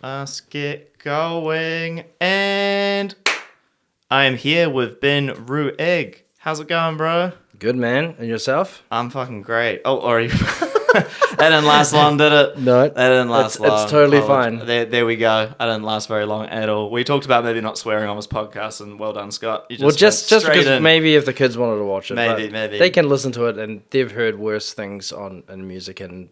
Let us get going. And I am here with Ben Ruegg. How's it going, bro? Good, man. And yourself? I'm fucking great. Oh, or that didn't last long, did it? No. That didn't last long. It's totally fine. There we go. I didn't last very long at all. We talked about maybe not swearing on this podcast, and well done, Scott. You Just because in. maybe if the kids wanted to watch it. Maybe. They can listen to it, and they've heard worse things in music and,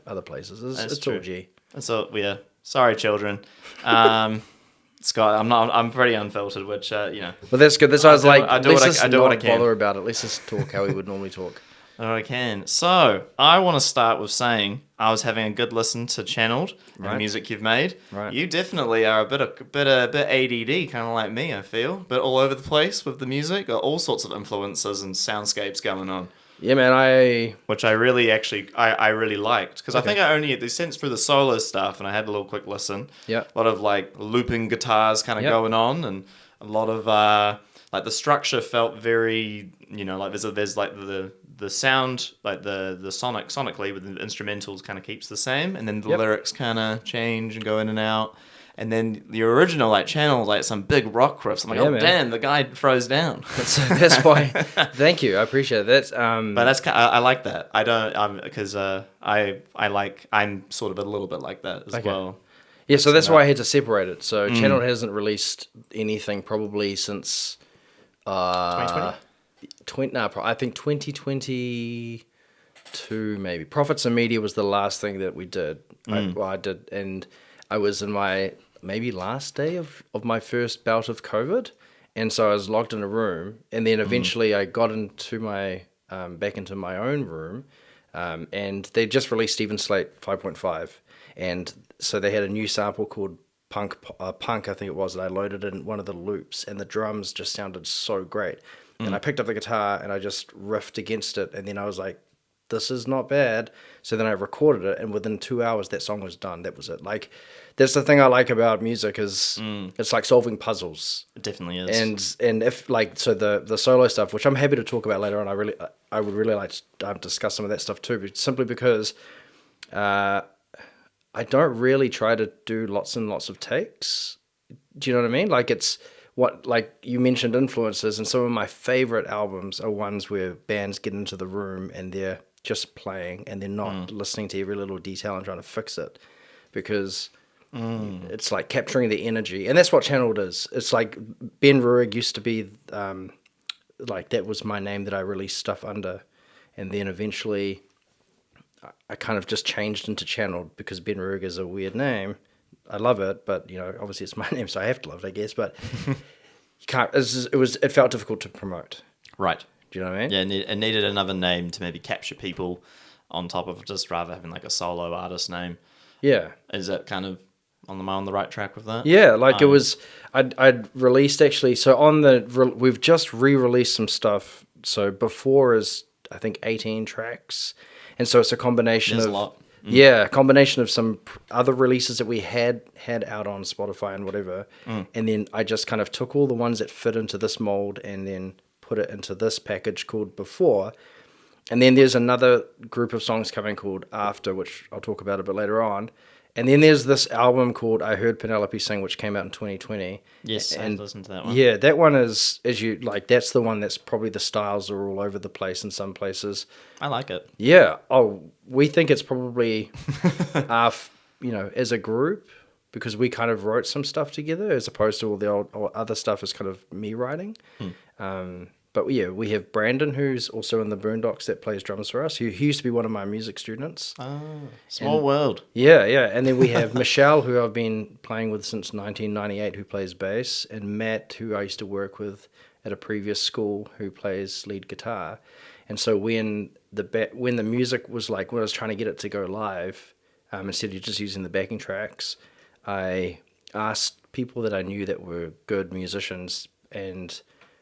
other places. It's all G. So, yeah. Sorry, children. Scott, I'm pretty unfiltered, which, Well, that's good. That's why I was like, I do what I can. Bother about it. Let's just talk how we would normally talk. I can. So, I want to start with saying I was having a good listen to Channeled and the music you've made. Right. You definitely are a bit ADD, kind of like me, I feel. But all over the place with the music. Got all sorts of influences and soundscapes going on. Yeah, man, Which I really liked. Because I think I only they sent through the solo stuff and I had a little quick listen. Yeah. A lot of like looping guitars kind of going on and a lot of like the structure felt very, like there's like the sound, like the sonically with the instrumentals kind of keeps the same, and then the lyrics kind of change and go in and out. And then the original like channel, like some big rock riffs. I'm like, man. Damn, the guy throws down. That's why. Thank you, I appreciate that. But that's I like that. I don't because I'm sort of a little bit like that as well. Yeah, so that's why I had to separate it. So Channel hasn't released anything probably since 2020. I think 2022 maybe. Profits and Media was the last thing that we did. I did, and I was in my maybe last day of my first bout of COVID, and so I was locked in a room, and then eventually I got into my back into my own room, and they just released Steven Slate 5.5, and so they had a new sample called Punk, I think it was, that I loaded in one of the loops, and the drums just sounded so great, and I picked up the guitar and I just riffed against it, and then I was like, this is not bad. So then I recorded it, and within 2 hours that song was done. That was it. Like, that's the thing I like about music is it's like solving puzzles. It definitely is. And if like so the solo stuff, which I'm happy to talk about later on, I would really like to discuss some of that stuff too, but simply because I don't really try to do lots and lots of takes. Do you know what I mean? Like it's what, like you mentioned influences, and some of my favorite albums are ones where bands get into the room and they're just playing and they're not listening to every little detail and trying to fix it, because it's like capturing the energy, and that's what Channeled is. It's like Ben Ruegg used to be like that was my name that I released stuff under, and then eventually I kind of just changed into Channeled because Ben Ruegg is a weird name. I love it, but obviously it's my name, so I have to love it, I guess. But you can't. It felt difficult to promote. Right. Do you know what I mean? Yeah, it needed another name to maybe capture people on top of just rather having like a solo artist name. Yeah. Is that kind of on the right track with that? Yeah, like it was. I'd released actually. So we've just re-released some stuff. So before is I think 18 tracks, and so it's a combination There's of a lot. Yeah, a combination of some other releases that we had out on Spotify and whatever, and then I just kind of took all the ones that fit into this mold and then put it into this package called Before, and then there's another group of songs coming called After, which I'll talk about a bit later on, and then there's this album called I Heard Penelope Sing, which came out in 2020. Yes, I've listened to that one. Yeah, that one is, as you like, that's the one that's probably the styles are all over the place in some places. I like it. Yeah. Oh, we think it's probably as a group, because we kind of wrote some stuff together as opposed to all the other stuff is kind of me writing. But yeah, we have Brandon, who's also in the Boondocks, that plays drums for us. He used to be one of my music students. Oh, small world. Yeah, yeah. And then we have Michelle, who I've been playing with since 1998, who plays bass, and Matt, who I used to work with at a previous school, who plays lead guitar. And so when the music was like, when I was trying to get it to go live, instead of just using the backing tracks, I asked people that I knew that were good musicians, and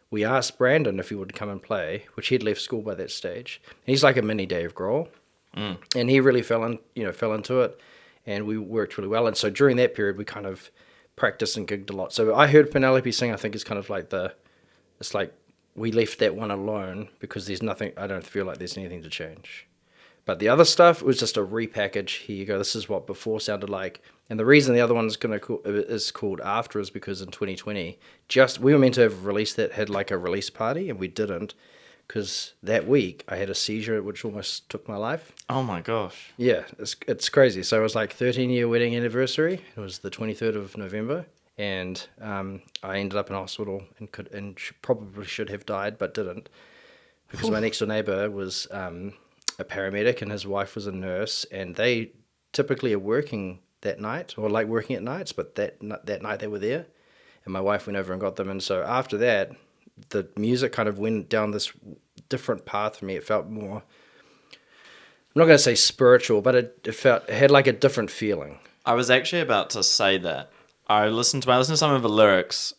we asked Brandon if he would come and play, which he'd left school by that stage. And he's like a mini Dave Grohl, and he really fell into it, and we worked really well. And so during that period, we kind of practiced and gigged a lot. So I Heard Penelope Sing, I think, is kind of like it's like we left that one alone because there's nothing. I don't feel like there's anything to change. But the other stuff was just a repackage. Here you go. This is what before sounded like. And the reason the other one is called After is because in 2020, we were meant to have released that, had like a release party, and we didn't, because that week I had a seizure which almost took my life. Oh my gosh. Yeah, it's crazy. So it was like 13-year wedding anniversary. It was the 23rd of November, and I ended up in hospital and probably should have died, but didn't, because my next door neighbor was a paramedic and his wife was a nurse, and they typically are working that night, or like working at nights, but that night they were there, and my wife went over and got them. And so after that, the music kind of went down this different path for me. It felt more, I'm not going to say spiritual, but it had like a different feeling. I was actually about to say that. I listened to some of the lyrics.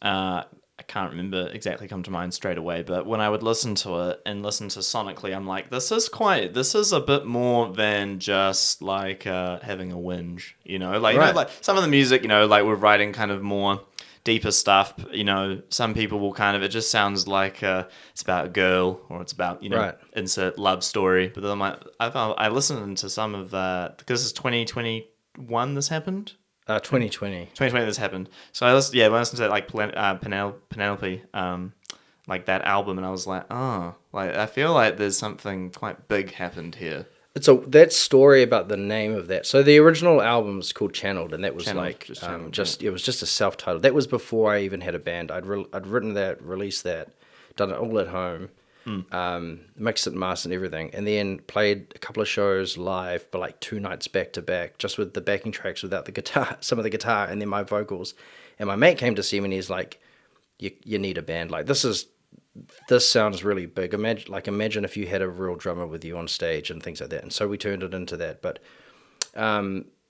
I can't remember exactly come to mind straight away, but when I would listen to it and listen to sonically, I'm like, this is a bit more than just like having a whinge, you know? Like, Right. you know, like some of the music, you know, like we're writing kind of more deeper stuff, you know, some people will kind of, it just sounds like it's about a girl, or it's about, you know, Right. insert love story. But then I listened to some of because it's 2021 this happened. 2020. 2020 this happened. So I listened, when I listened to like Penelope, like that album, and I was like, oh, like I feel like there's something quite big happened here. That story about the name of that. So the original album was called Channeled, and that was Channeled, like just Channeled, it was just a self-titled. That was before I even had a band. I'd written that, released that, done it all at home, mixed it and mastered and everything, and then played a couple of shows live, but like 2 nights back to back, just with the backing tracks without the guitar, some of the guitar, and then my vocals. And my mate came to see me, and he's like, "You need a band. Like this sounds really big. Imagine if you had a real drummer with you on stage and things like that." And so we turned it into that. But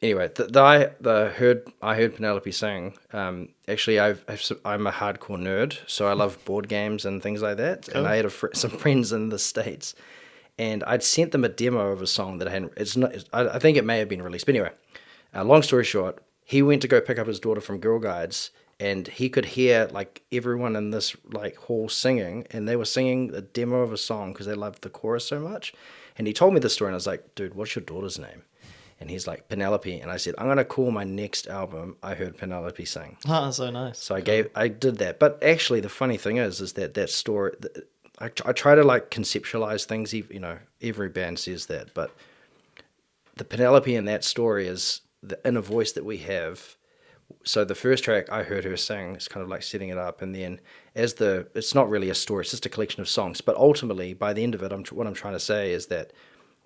anyway, I heard Penelope sing. Actually, I'm a hardcore nerd, so I love board games and things like that. Cool. And I had some friends in the States, and I'd sent them a demo of a song that I hadn't. It's not. I think it may have been released. But anyway, long story short, he went to go pick up his daughter from Girl Guides, and he could hear like everyone in this like hall singing, and they were singing a demo of a song because they loved the chorus so much. And he told me the story, and I was like, "Dude, what's your daughter's name?" And he's like, "Penelope." And I said, "I'm gonna call my next album I Heard Penelope Sing." Oh, so nice. So I did that. But actually, the funny thing is that story. I try to like conceptualize things. You know, every band says that, but the Penelope in that story is the inner voice that we have. So the first track I heard her sing, it's kind of like setting it up, and then it's not really a story, it's just a collection of songs. But ultimately, by the end of it, what I'm trying to say is that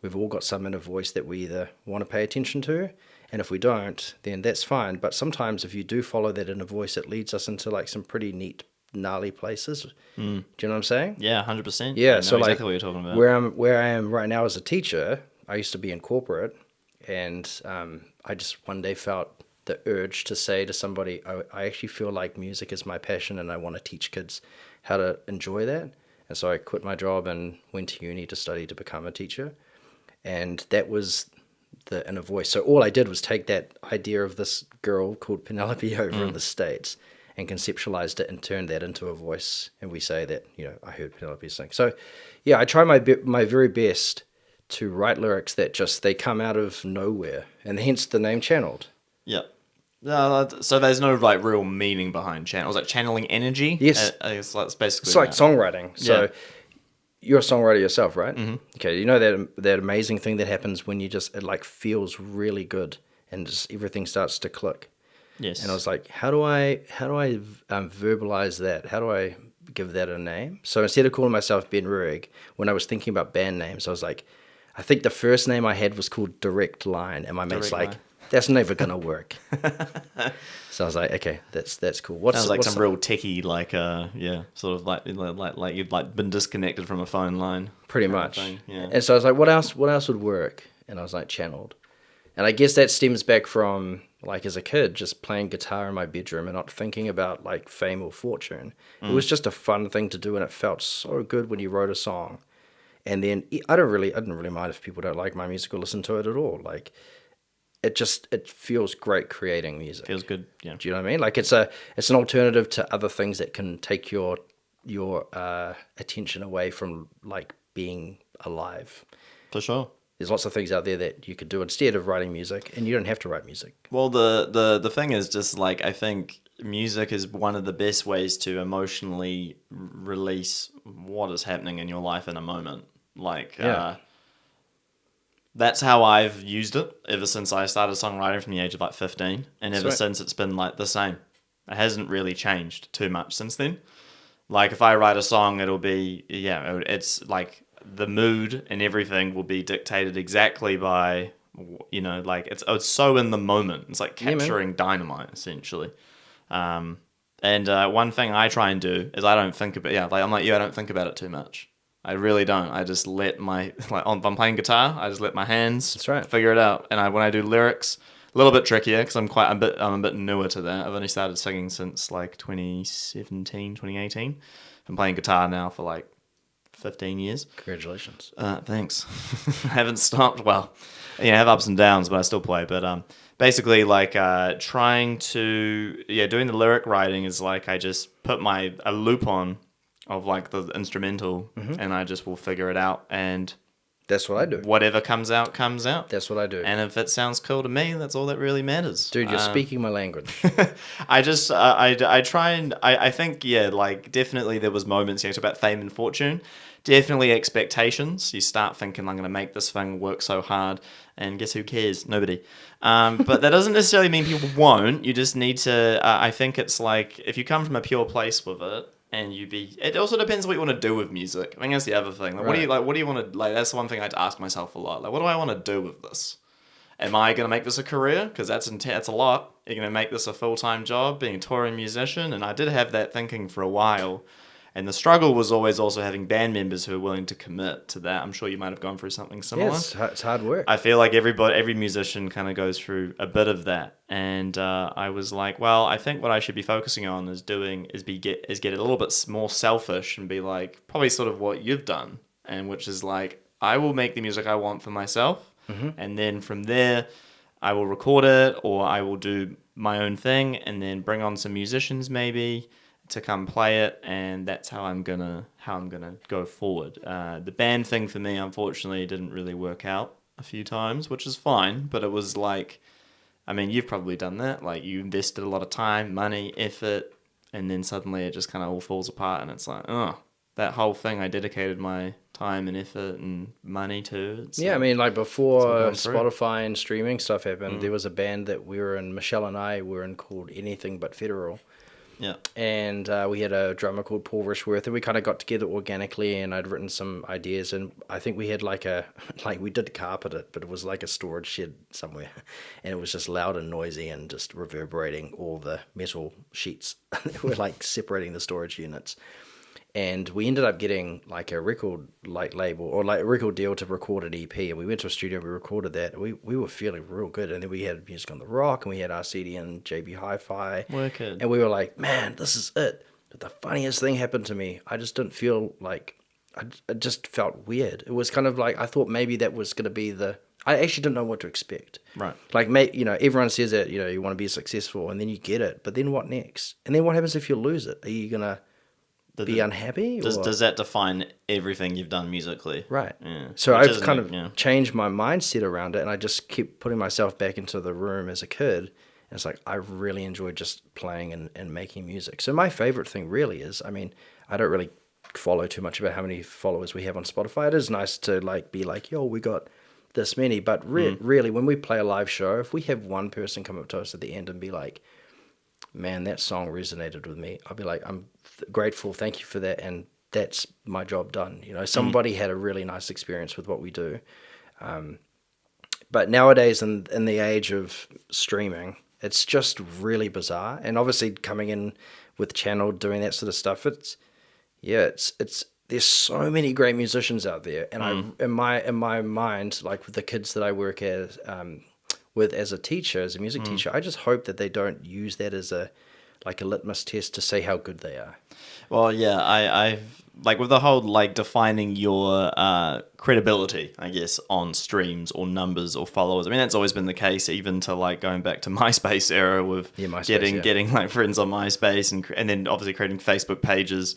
we've all got some inner voice that we either want to pay attention to, and if we don't, then that's fine. But sometimes if you do follow that inner voice, it leads us into like some pretty neat, gnarly places. Do you know what I'm saying? Yeah, 100%. Yeah, I know so exactly like what you're talking about. where I am right now as a teacher, I used to be in corporate, and I just one day felt the urge to say to somebody, I actually feel like music is my passion, and I want to teach kids how to enjoy that. And so I quit my job and went to uni to study to become a teacher, and that was the inner voice. So all I did was take that idea of this girl called Penelope over in the States and conceptualized it and turned that into a voice. And we say that, you know, I heard Penelope sing. So yeah, I try my very best to write lyrics that just, they come out of nowhere, and hence the name Channeled. Yeah. So there's no like real meaning behind channel. Was like channeling energy? Yes. I guess that's basically It's like songwriting. So Yeah. you're a songwriter yourself, right? Mm-hmm. Okay, you know that amazing thing that happens when it like feels really good and just everything starts to click. Yes. And I was like, how do I verbalize that? How do I give that a name? So instead of calling myself Ben Ruegg, when I was thinking about band names, I was like, I think the first name I had was called Direct Line, and my mate's Direct like, Line. that's never gonna work. So I was like, okay, that's cool. Sounds like some real techie, like sort of like you've like been disconnected from a phone line. Pretty kind of much. thing, yeah. And so I was like, what else would work? And I was like, Channeled. And I guess that stems back from like as a kid, just playing guitar in my bedroom and not thinking about like fame or fortune. It was just a fun thing to do, and it felt so good when you wrote a song. And then I didn't really mind if people don't like my music or listen to it at all. Like it feels great creating music. Feels good. Yeah. Do you know what I mean? Like it's an alternative to other things that can take your attention away from like being alive. For sure. There's lots of things out there that you could do instead of writing music, and you don't have to write music. Well, the thing is just like I think music is one of the best ways to emotionally release what is happening in your life in a moment. Like, that's how I've used it ever since I started songwriting from the age of like 15, and ever since it's been like the same. It hasn't really changed too much since then. Like if I write a song, it'll be it's like the mood and everything will be dictated exactly by like it's so in the moment. It's like capturing dynamite essentially. And one thing I try and do is I don't think about like I'm like you. I don't think about it too much. I really don't. I just let my if I'm playing guitar, I just let my hands figure it out. And when I do lyrics, a little bit trickier because I'm a bit newer to that. I've only started singing since like 2017, 2018. I'm playing guitar now for like 15 years. Congratulations. Thanks. I haven't stopped. Well, I have ups and downs, but I still play. But basically, like trying to doing the lyric writing is like I just put a loop on of like the instrumental, and I just will figure it out, and that's what I do. Whatever comes out, comes out. That's what I do. And if it sounds cool to me, that's all that really matters. Dude, you're speaking my language. I just I try and I think like definitely there was moments it's about fame and fortune. Definitely expectations. You start thinking, I'm going to make this thing work so hard, and guess who cares? Nobody. But that doesn't necessarily mean people won't. You just need to. I think it's like if you come from a pure place with it, and it also depends what you want to do with music. I think that's the other thing. Like, what do you want to like? That's the one thing I'd ask myself a lot. Like, what do I want to do with this? Am I going to make this a career? Because that's a lot. You're going to make this a full-time job, being a touring musician, and I did have that thinking for a while. And the struggle was always also having band members who are willing to commit to that. I'm sure you might have gone through something similar. Yes, it's hard work. I feel like every musician kind of goes through a bit of that. And I was like, well, I think what I should be focusing on is get a little bit more selfish and be like, probably sort of what you've done. And which is like, I will make the music I want for myself. Mm-hmm. And then from there, I will record it or I will do my own thing and then bring on some musicians maybe to come play it, and that's how I'm gonna go forward. The band thing for me, unfortunately, didn't really work out a few times, which is fine. But it was like, I mean, you've probably done that. Like you invested a lot of time, money, effort, and then suddenly it just kind of all falls apart, and it's like, oh, that whole thing I dedicated my time and effort and money to. I mean, like before Spotify and streaming stuff happened, there was a band that we were in, Michelle and I were in, called Anything But Federal. Yeah. And we had a drummer called Paul Rishworth, and we kind of got together organically, and I'd written some ideas, and I think we had we did carpet it, but it was like a storage shed somewhere, and it was just loud and noisy and just reverberating all the metal sheets. We're like separating the storage units. And we ended up getting like a record label or like a record deal to record an EP. And we went to a studio and we recorded that. We were feeling real good. And then we had Music on the Rock and we had RCD and JB Hi-Fi. Wicked. And we were like, man, this is it. But the funniest thing happened to me. I just didn't feel like, I just felt weird. It was kind of like, I thought maybe that was going to be I actually didn't know what to expect. Right. Like, everyone says that, you want to be successful and then you get it. But then what next? And then what happens if you lose it? Are you going to be unhappy? Does that define everything you've done musically? Right. Yeah. So I've kind of changed my mindset around it, and I just keep putting myself back into the room as a kid. And it's like, I really enjoy just playing and making music. So my favorite thing really is, I mean, I don't really follow too much about how many followers we have on Spotify. It is nice to be like, yo, we got this many. But really, when we play a live show, if we have one person come up to us at the end and be like, man, that song resonated with me, I'll be like, I'm grateful, thank you for that, and that's my job done. Somebody had a really nice experience with what we do. But nowadays, in the age of streaming, it's just really bizarre. And obviously, coming in with Channel, doing that sort of stuff, it's there's so many great musicians out there, and I in my mind, like with the kids that I work with as a teacher, as a music teacher, I just hope that they don't use that as a litmus test to say how good they are. Well, yeah, I like with the whole like defining your credibility, I guess, on streams or numbers or followers. I mean, that's always been the case, even to like going back to MySpace era with getting like friends on MySpace and then obviously creating Facebook pages.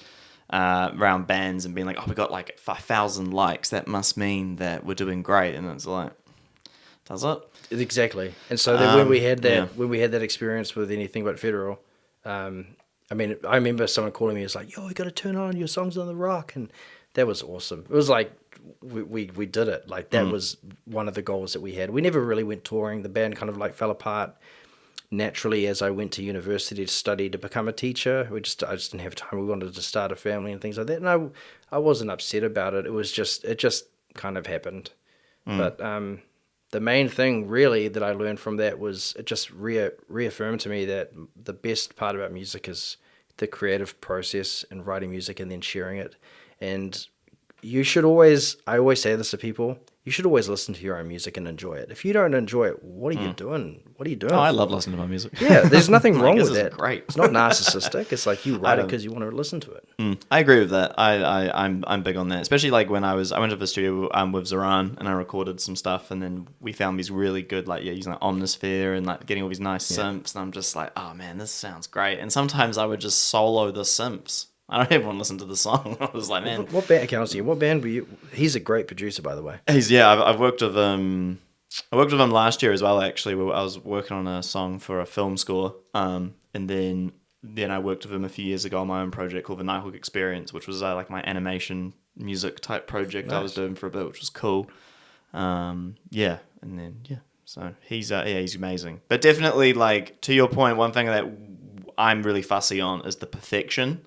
around bands and being like, oh, we got like 5,000 likes. That must mean that we're doing great. And it's like, does it? Exactly. And so then when we had that experience with Anything But Federal, I mean, I remember someone calling me. It's like, "Yo, you got to turn on your songs on the rock," and that was awesome. It was like we did it. Like that was one of the goals that we had. We never really went touring. The band kind of like fell apart naturally as I went to university to study to become a teacher. I just didn't have time. We wanted to start a family and things like that. And I wasn't upset about it. It just kind of happened. But the main thing really that I learned from that was it just reaffirmed to me that the best part about music is the creative process and writing music and then sharing it. And I always say this to people, you should always listen to your own music and enjoy it. If you don't enjoy it, what are you doing? What are you doing? Oh, I love listening to my music. Yeah, there's nothing wrong with that. Great. It's not narcissistic. It's like you write it because you want to listen to it. I agree with that. I'm big on that, especially like when I went to the studio with Zoran and I recorded some stuff, and then we found these really good using like Omnisphere and like getting all these nice synths, and I'm just like, oh man, this sounds great. And sometimes I would just solo the synths. I don't even want to listen to the song. I was like, man, what band? What band were you? He's a great producer, by the way. I've worked with him. I worked with him last year as well. Actually, I was working on a song for a film score, and then I worked with him a few years ago on my own project called the Nighthawk Experience, which was like my animation music type project I was doing for a bit, which was cool. So he's amazing. But definitely, like to your point, one thing that I'm really fussy on is the perfection.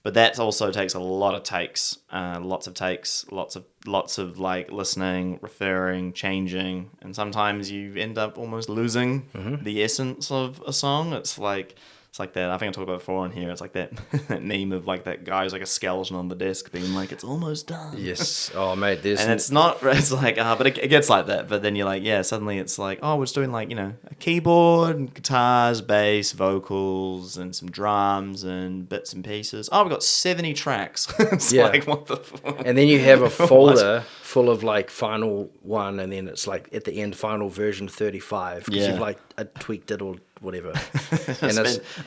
But that also takes a lot of takes, lots of like listening, referring, changing, and sometimes you end up almost losing the essence of a song. It's like that. I think I talked about it before on here. It's like that that meme of like that guy who's like a skeleton on the desk being like, "It's almost done." Yes. Oh mate, and it's not. It's like but it gets like that. But then you're like, yeah. Suddenly it's like, oh, we're just doing like a keyboard, and guitars, bass, vocals, and some drums and bits and pieces. Oh, we've got 70 tracks. It's like what the fuck? And then you have a folder full of like final one, and then it's like at the end final version 35 because you've like tweaked it or whatever.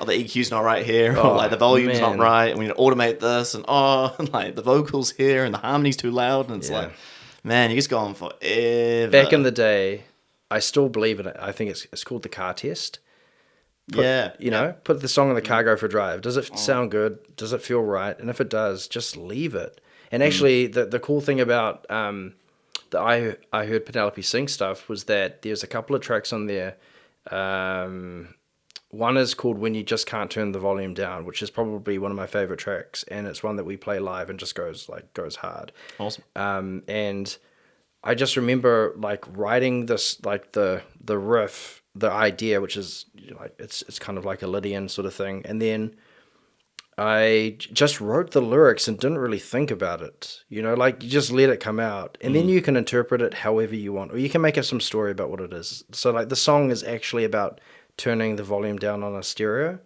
And the EQ's not right here, or like the volume's not right, and we need to automate this, and like the vocals here, and the harmony's too loud, and it's like, man, you just go on forever. Back in the day, I still believe in it. I think it's called the car test. Put the song in the car, go for a drive. Does it sound good? Does it feel right? And if it does, just leave it. And actually, the cool thing about I heard Penelope sing stuff was that there's a couple of tracks on there. One is called When You Just Can't Turn the Volume Down, which is probably one of my favorite tracks, and it's one that we play live and just goes hard. Awesome. And I just remember like writing this, like the riff, the idea, which is like it's kind of like a Lydian sort of thing, and then I just wrote the lyrics and didn't really think about it. Like you just let it come out, and then you can interpret it however you want, or you can make up some story about what it is. So like the song is actually about turning the volume down on a stereo.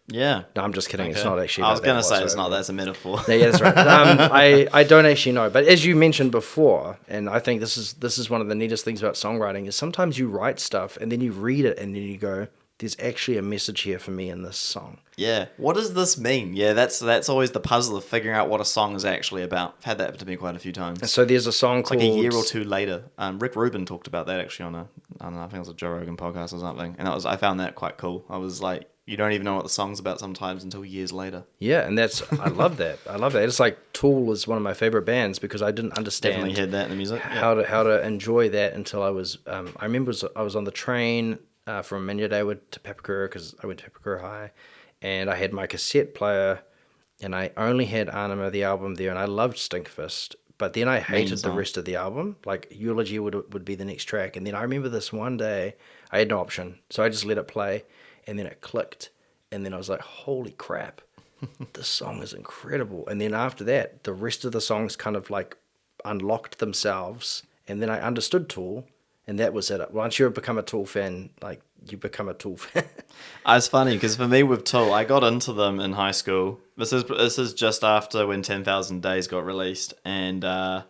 Yeah. No, I'm just kidding. Okay. It's not actually. I was going to say it's not. That's a metaphor. No, yeah, that's right. I don't actually know, but as you mentioned before, and I think this is one of the neatest things about songwriting is sometimes you write stuff and then you read it and then you go, there's actually a message here for me in this song. Yeah. What does this mean? Yeah, that's always the puzzle of figuring out what a song is actually about. I've had that to me quite a few times. And so there's a song called... like a year or two later. Rick Rubin talked about that actually on I don't know, I think it was a Joe Rogan podcast or something. And I found that quite cool. I was like, you don't even know what the song's about sometimes until years later. Yeah, and I love that. I love that. It's like Tool is one of my favorite bands because I didn't understand... Definitely heard that in the music. How to enjoy that until I was... I remember I was on the train... from Meshuggah to Papakura because I went to Papakura High, and I had my cassette player, and I only had Anima, the album there, and I loved Stinkfist, but then I hated the rest of the album. Like Eulogy would be the next track, and then I remember this one day, I had no option, so I just let it play, and then it clicked, and then I was like, holy crap, this song is incredible. And then after that, the rest of the songs kind of like unlocked themselves, and then I understood Tool. And that was it. Once you become a Tool fan, like you become a Tool fan. It's funny because for me with Tool, I got into them in high school. This is just after when 10,000 Days got released, and I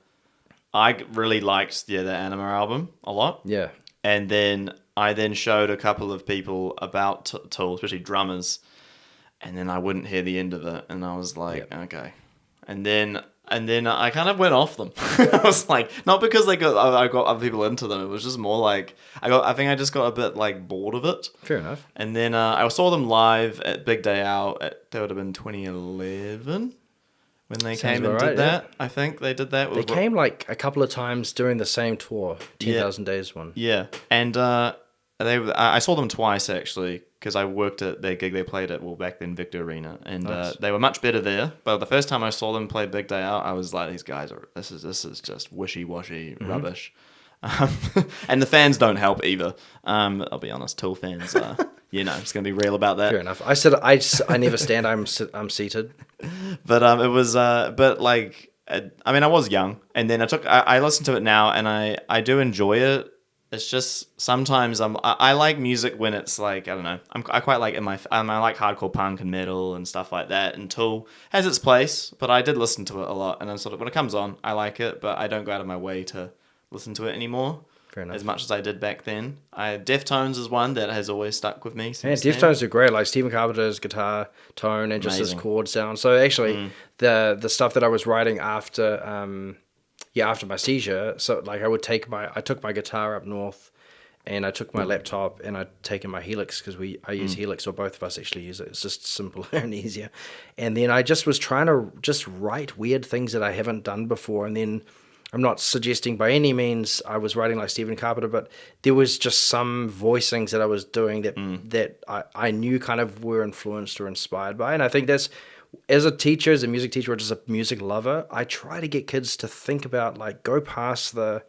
really liked the Anima album a lot. Yeah. And then I showed a couple of people about Tool, especially drummers, and then I wouldn't hear the end of it, and I was like, okay. And then I kind of went off them. I was like, not because I got other people into them. It was just more like I think I just got a bit like bored of it. Fair enough. And then I saw them live at Big Day Out. That would have been 2011 when they came and did that. Yeah. I think they did that. They came like a couple of times during the same tour, 10,000 Days one. Yeah, and I saw them twice actually. Because I worked at their gig they played at, back then, Victor Arena. And nice. They were much better there. But the first time I saw them play Big Day Out, I was like, these guys this is just wishy-washy rubbish. And the fans don't help either. I'll be honest, Tool fans, just going to be real about that. Fair enough. I said I never stand, I'm seated. But it was, I was young. And then I listened to it now, and I do enjoy it. It's just sometimes I like music when it's like, I don't know, I quite like I like hardcore punk and metal and stuff like that, and Tool has its place, but I did listen to it a lot, and I'm sort of, when it comes on I like it, but I don't go out of my way to listen to it anymore. Fair enough. As much as I did back then. Deftones is one that has always stuck with me since Deftones are great, like Stephen Carpenter's guitar tone and just his chord sound. So actually the stuff that I was writing after after my seizure, so like I took my guitar up north, and I took my laptop, and I'd taken my Helix, because I use Helix, or both of us actually use it. It's just simpler and easier. And then I just was trying to just write weird things that I haven't done before. And then I'm not suggesting by any means I was writing like Stephen Carpenter, but there was just some voicings that I was doing that I knew kind of were influenced or inspired by. And I think that's, as a teacher, as a music teacher, or just a music lover, I try to get kids to think about, like, go past the,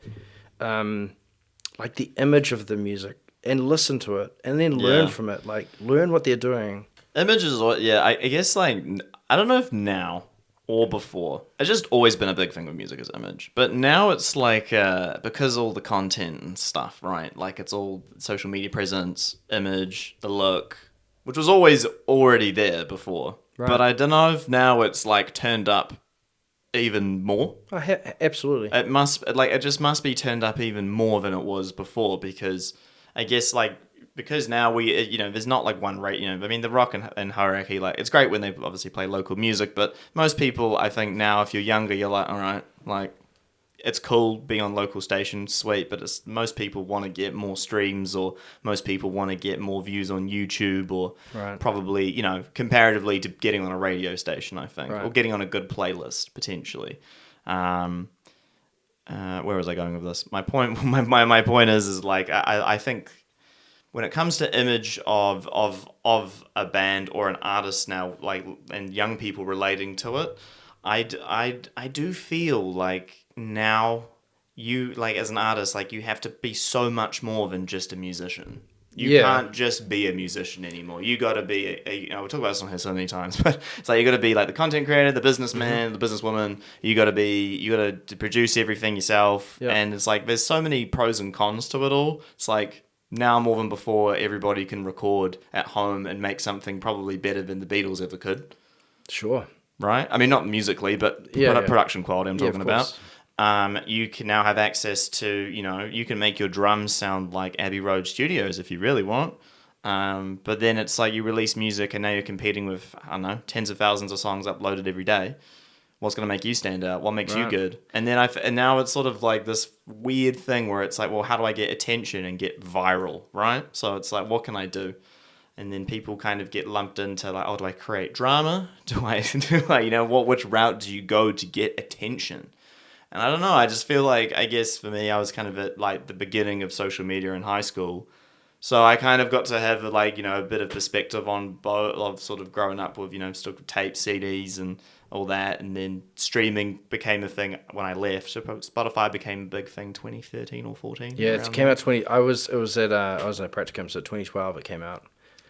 like, the image of the music and listen to it, and then learn from it. Like, learn what they're doing. Images, I guess, like, I don't know if now or before, it's just always been a big thing with music is image. But now it's like, because all the content and stuff, right? Like, it's all social media presence, image, the look, which was always already there before. Right. But I don't know if now it's like turned up even more. Oh, absolutely. It just must be turned up even more than it was before, because I guess because now there's not like one rate, I mean, the rock and hierarchy, like, it's great when they obviously play local music, but most people, I think now, if you're younger, you're like, all right, like, it's cool being on local stations, sweet, but most people want to get more streams, or most people want to get more views on YouTube, or probably, comparatively to getting on a radio station, I think, or getting on a good playlist, potentially. Where was I going with this? My point, my point is like, I think when it comes to image of a band or an artist now, like, and young people relating to it, I do feel like now you, like, as an artist, like, you have to be so much more than just a musician. You can't just be a musician anymore. You got to be we talk about this on here so many times, but it's like, you got to be like the content creator, the businessman, the businesswoman. You got to produce everything yourself. Yep. And it's like, there's so many pros and cons to it all. It's like, now more than before, everybody can record at home and make something probably better than the Beatles ever could. Sure. Right? I mean, not musically, but production quality I'm talking about. You can now have access to, you can make your drums sound like Abbey Road Studios if you really want. But then it's like, you release music and now you're competing with, I don't know, tens of thousands of songs uploaded every day. What's going to make you stand out? What makes you good? And then and now it's sort of like this weird thing where it's like, well, how do I get attention and get viral, right? So it's like, what can I do? And then people kind of get lumped into like, oh, do I create drama? Which route do you go to get attention? And I don't know, I just feel like, I guess for me, I was kind of at like the beginning of social media in high school. So I kind of got to have like, a bit of perspective on both, of sort of growing up with, still tape, CDs and all that. And then streaming became a thing when I left. So Spotify became a big thing 2013 or 14. Yeah, it came out I was at practicum, so 2012 it came out.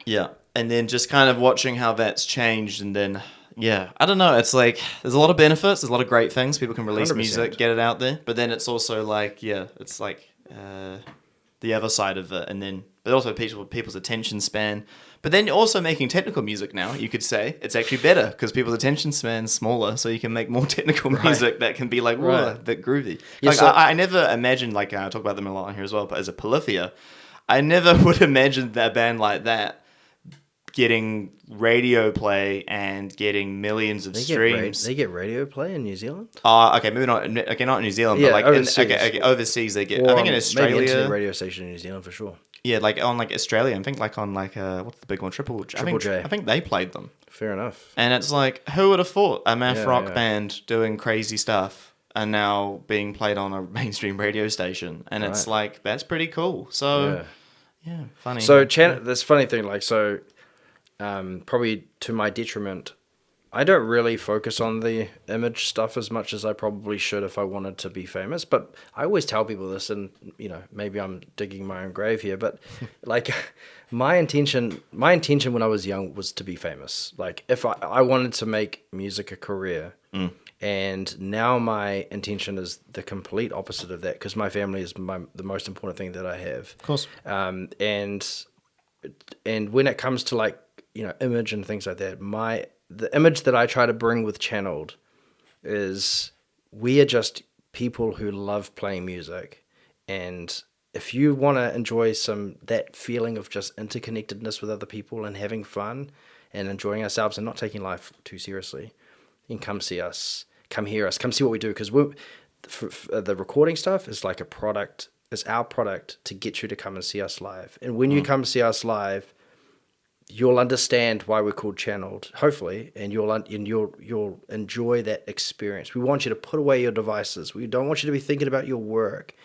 Yeah, and then just kind of watching how that's changed, and then, I don't know, it's like, there's a lot of benefits, there's a lot of great things, people can release 100%. Music, get it out there, but then it's also like, it's like the other side of it, and then, but also people's attention span, but then you're also making technical music now, you could say, it's actually better, because people's attention span's smaller, so you can make more technical music that can be like, whoa, a bit groovy. Yeah, like, I never imagined, like, I talk about them a lot on here as well, but as a polyphia, I never would imagine that a band like that getting radio play and getting millions of streams. They get radio play in New Zealand? Okay, maybe not. Okay, not in New Zealand, Yeah, but like overseas. overseas they get. Or I think in maybe Australia, internet radio station in New Zealand for sure. yeah, like on like Australia. I think like on like what's the big one? Triple J. I think they played them, Fair enough. and it's like who would have thought a math rock yeah. band doing crazy stuff and now being played on a mainstream radio station, and it's like that's pretty cool. So yeah, funny. So this funny thing, like probably to my detriment, I don't really focus on the image stuff as much as I probably should if I wanted to be famous. But I always tell people this, and maybe I'm digging my own grave here, but like my intention when I was young was to be famous. Like if I wanted to make music a career, and now my intention is the complete opposite of that because my family is the most important thing that I have. Of course. And when it comes to like image and things like that, the image that I try to bring with Channeled is we are just people who love playing music, and if you want to enjoy that feeling of just interconnectedness with other people and having fun and enjoying ourselves and not taking life too seriously, you can come see us, come hear us, come see what we do, because the recording stuff is like a product. It's our product to get you to come and see us live, and when you come see us live, you'll understand why we're called Channeled, hopefully, and you'll enjoy that experience. We want you to put away your devices. We don't want you to be thinking about your work.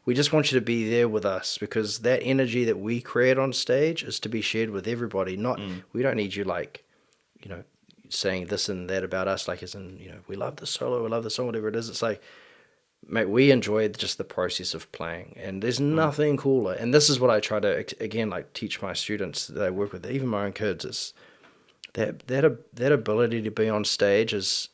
We just want you to be there with us, because that energy that we create on stage is to be shared with everybody. We don't need you saying this and that about us, like as in, we love the solo, we love the song, whatever it is. It's like, mate, we enjoy just the process of playing, and there's nothing cooler. And this is what I try to, again, like teach my students that I work with, even my own kids, is that ability to be on stage is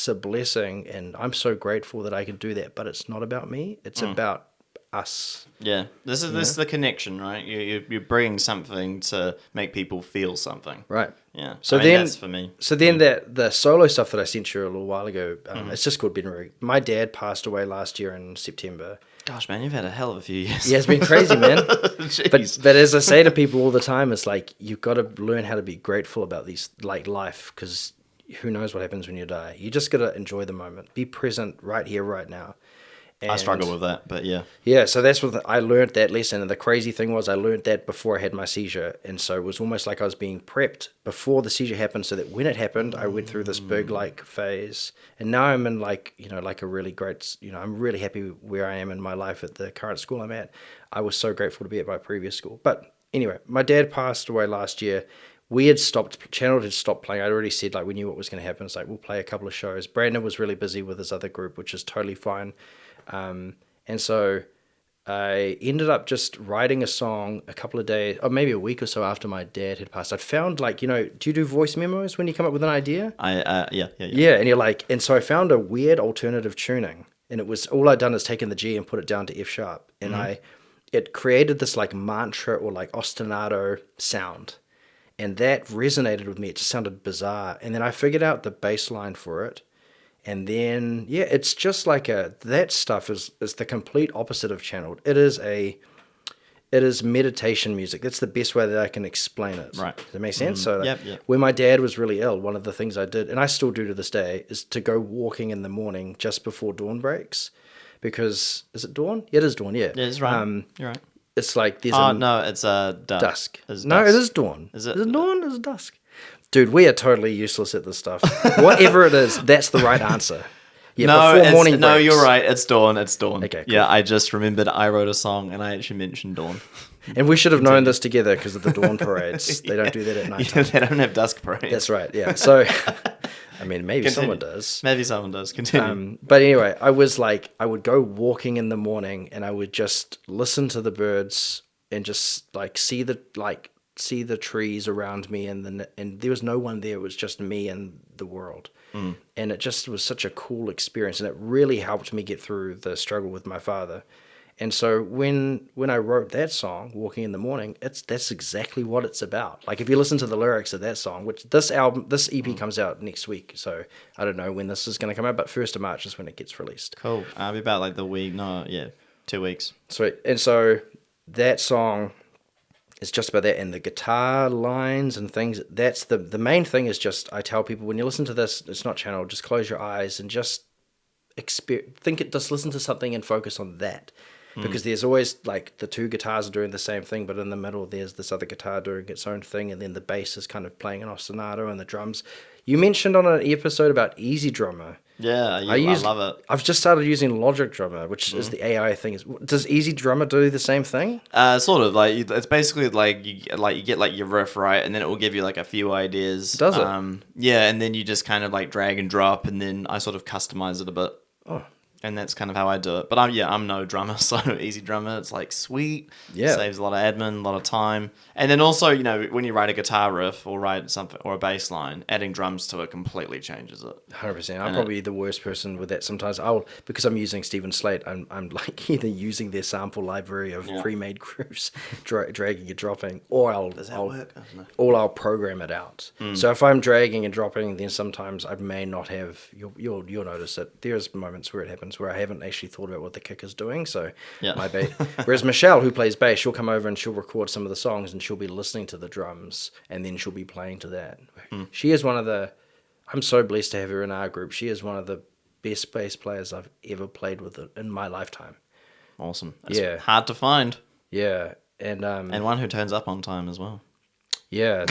a blessing, and I'm so grateful that I can do that. But it's not about me; it's about us. Yeah, this is the connection, right? You're bringing something to make people feel something, right? Yeah. So that's for me. So then the solo stuff that I sent you a little while ago, it's just called Ben Ruegg. My dad passed away last year in September. Gosh, man, you've had a hell of a few years. Yeah, it's been crazy, man. but as I say to people all the time, it's like you've got to learn how to be grateful about these, like life, because who knows what happens when you die. You just got to enjoy the moment, be present right here, right now. And I struggle with that, but yeah. Yeah, so that's what I learned that lesson. And the crazy thing was I learned that before I had my seizure. And so it was almost like I was being prepped before the seizure happened, so that when it happened, I went through this big phase. And now I'm in like a really great, I'm really happy where I am in my life at the current school I'm at. I was so grateful to be at my previous school. But anyway, my dad passed away last year. Channeled had stopped playing. I'd already said, like, we knew what was going to happen. It's like, we'll play a couple of shows. Brandon was really busy with his other group, which is totally fine. And so I ended up just writing a song a couple of days, or maybe a week or so after my dad had passed. I'd found, like, do you do voice memos when you come up with an idea? Yeah. Yeah, and you're like, and so I found a weird alternative tuning, and it was, all I'd done is taken the G and put it down to F sharp, and it created this like mantra or like ostinato sound, and that resonated with me. It just sounded bizarre, and then I figured out the bass line for it. And then, yeah, it's just like that stuff is the complete opposite of Channeled. It is meditation music. That's the best way that I can explain it. Right. Does that make sense? So yep. when my dad was really ill, one of the things I did, and I still do to this day, is to go walking in the morning just before dawn breaks. Because, is it dawn? Yeah, it is dawn, yeah. Yeah, it's right. You're right. It's like there's no, it's dusk. No, it is dawn. Is it dawn? Is it dusk? Dude, we are totally useless at this stuff. Whatever it is, that's the right answer. Yeah, before morning breaks. No, you're right. It's dawn. It's dawn. Okay, cool. Yeah, I just remembered I wrote a song and I actually mentioned dawn. And we should have known this together because of the dawn parades. They don't do that at night. Yeah, they don't have dusk parades. That's right, yeah. So, I mean, maybe someone does. Maybe someone does. Continue. But anyway, I would go walking in the morning and I would just listen to the birds and just like see the trees around me, and there was no one there. It was just me and the world. And it just was such a cool experience, and it really helped me get through the struggle with my father. And so when I wrote that song, Walking in the Morning, that's exactly what it's about. Like if you listen to the lyrics of that song, which this EP comes out next week, so I don't know when this is going to come out, but 1st of March is when it gets released. Cool. I'll be about like 2 weeks. Sweet. And so that song it's just about that, and the guitar lines and things. That's the main thing. Is just I tell people when you listen to this, it's not channel. Just close your eyes and just just listen to something and focus on that, because there's always like the two guitars are doing the same thing, but in the middle there's this other guitar doing its own thing, and then the bass is kind of playing an ostinato, and the drums. You mentioned on an episode about EZIdrummer. Yeah, I love it. I've just started using Logic Drummer, which is the AI thing. Does EZIdrummer do the same thing? Sort of like it's basically like you get like your riff right, and then it will give you like a few ideas. Does it? Yeah, and then you just kind of like drag and drop, and then I sort of customize it a bit. Oh. And that's kind of how I do it. But I'm no drummer, so EZIdrummer, it's like sweet. Yeah. Saves a lot of admin, a lot of time. And then also, you know, when you write a guitar riff or write something or a bass line, adding drums to it completely changes it. 100%. I'm probably the worst person with that sometimes. Because I'm using Stephen Slate, I'm like either using their sample library of pre-made grooves, dragging and dropping, or I'll program it out. So if I'm dragging and dropping, then sometimes I may not have, you'll notice it. There's moments where it happens where I haven't actually thought about what the kick is doing. So whereas Michelle, who plays bass, she'll come over and she'll record some of the songs, and she'll be listening to the drums, and then she'll be playing to that. She is I'm so blessed to have her in our group. She is one of the best bass players I've ever played with in my lifetime. Awesome. It's hard to find. Yeah. And one who turns up on time as well. Yeah,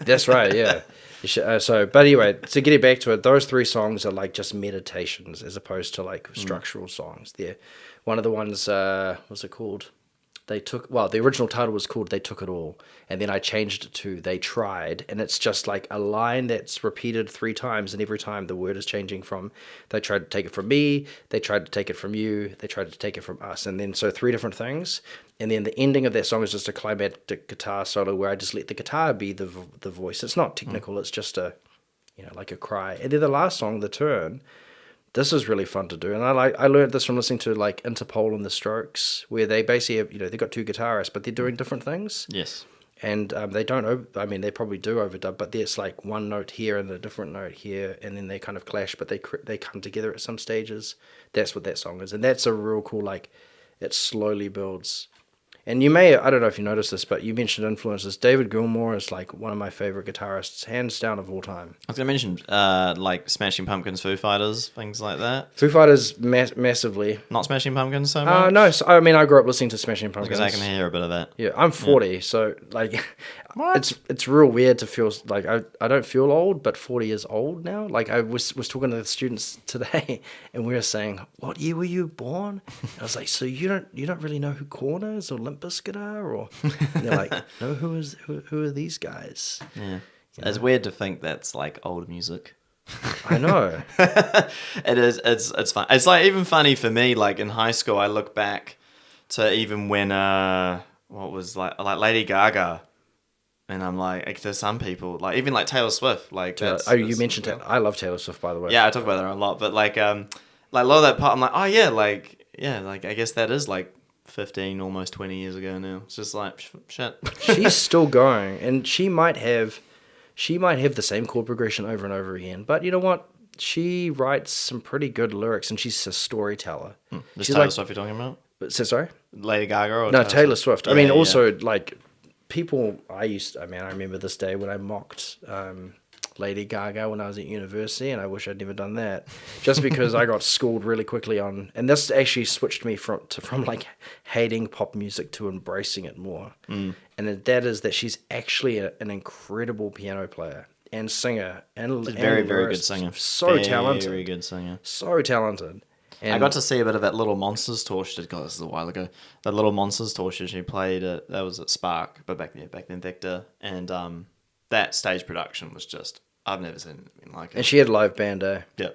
that's right. Yeah. But anyway, to get it back to it, those three songs are like just meditations as opposed to like structural songs. They're one of the ones. What's it called? The original title was called "They Took It All," and then I changed it to "They Tried," and it's just like a line that's repeated 3 times, and every time the word is changing from "They tried to take it from me," "They tried to take it from you," "They tried to take it from us," and then so 3 different things. And then the ending of that song is just a climactic guitar solo where I just let the guitar be the voice. It's not technical. It's just like a cry. And then the last song, The Turn, this is really fun to do. And I learned this from listening to like Interpol and The Strokes, where they basically have, they've got 2 guitarists, but they're doing different things. Yes. And they don't, they probably do overdub, but there's like one note here and a different note here, and then they kind of clash, but they come together at some stages. That's what that song is. And that's a real cool, like, it slowly builds. And I don't know if you noticed this, but you mentioned influences. David Gilmour is like one of my favorite guitarists, hands down, of all time. I was going to mention like Smashing Pumpkins, Foo Fighters, things like that. Foo Fighters massively. Not Smashing Pumpkins so much? No, I grew up listening to Smashing Pumpkins. Because I can hear a bit of that. Yeah, I'm 40, so like, it's real weird to feel like I don't feel old, but 40 is old now. Like I was talking to the students today, and we were saying, "What year were you born?" And I was like, "So you don't really know who Korn is or Limp Bizkit are?" Or and they're like, "No, who are these guys?" Yeah, it's weird to think that's like old music. I know. It is. It's fun. It's like even funny for me. Like in high school, I look back to even when what was like Lady Gaga, and I'm like there's some people like even like Taylor Swift. Like you mentioned it. I love Taylor Swift, by the way. Yeah, I talk about her a lot. But like a lot of that part, I'm like, oh yeah, like I guess that is like 15, almost 20 years ago now. It's just like shit. She's still going, and she might have the same chord progression over and over again. But you know what? She writes some pretty good lyrics, and she's a storyteller. This Taylor Swift you're talking about? Sorry? Lady Gaga or no, Taylor Swift. I mean, also yeah. like people. I remember this day when I mocked Lady Gaga when I was at university, and I wish I'd never done that, just because I got schooled really quickly on, and this actually switched me from like hating pop music to embracing it more, and that is that she's actually an incredible piano player and singer, and very good singer, talented, very good singer, so talented. And I got to see a bit of that Little Monsters tour she did. God, this is a while ago. That Little Monsters tour she played that was at Spark, but back then Victor, and that stage production was just. I've never seen anything like it. And she had a live band, Yeah.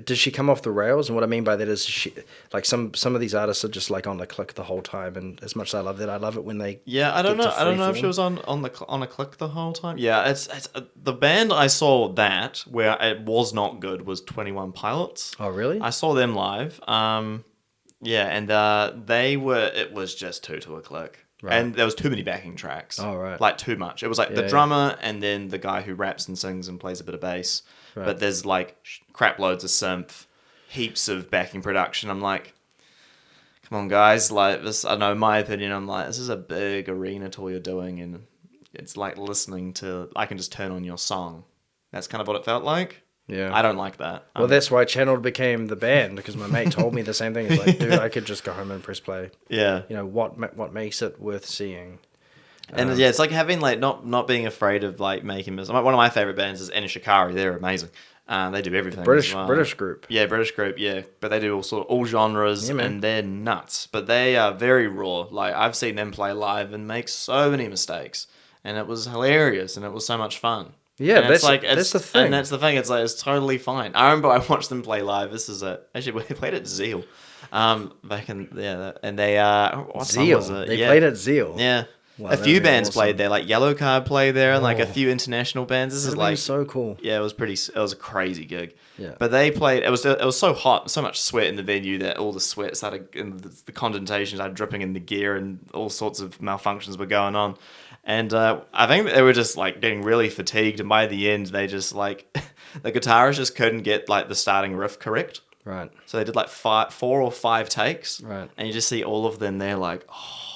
Does she come off the rails? And what I mean by that is she, like some of these artists are just like on the click the whole time. And as much as I love that, I love it when they I don't know if she was on a click the whole time. Yeah, it's the band I saw that where it was not good was 21 Pilots. Oh really? I saw them live. And it was just 2 to a click. Right. And there was too many backing tracks. Oh, right. Like, too much. It was like the drummer and then the guy who raps and sings and plays a bit of bass. Right. But there's, like, crap loads of synth, heaps of backing production. I'm like, come on, guys, like this. I don't know, in my opinion, I'm like, this is a big arena tour you're doing, and it's like listening to. I can just turn on your song. That's kind of what it felt like. Yeah. I don't like that. Well, that's why Channeled became the band, because my mate told me the same thing. He's like, dude, I could just go home and press play. Yeah. You know, what makes it worth seeing? And yeah, it's like having like not being afraid of like making mistakes. One of my favorite bands is Shikari. They're amazing. They do everything. British as well. British group. Yeah, British group. Yeah, but they do all genres, Yeah, man. and they're nuts. But they are very raw. Like I've seen them play live and make so many mistakes, and it was hilarious, and it was so much fun. Yeah, and that's the thing. And that's the thing. It's like it's totally fine. I remember I watched them play live. This is actually we played at Zeal, back in and they what song Zeal. was it? They played at Zeal. Yeah. Wow, a few that'd be bands awesome. played there, like Yellow Card played there, and like a few international bands. This is That'd like be so cool. yeah, it was a crazy gig. Yeah. But they played. It was so hot, so much sweat in the venue that all the sweat started, and the condensation started dripping in the gear, and all sorts of malfunctions were going on. And I think they were just like getting really fatigued, and by the end, they just like the guitarist just couldn't get like the starting riff correct. Right. So they did like 4 or 5 takes, Right. and you just see all of them there like, oh.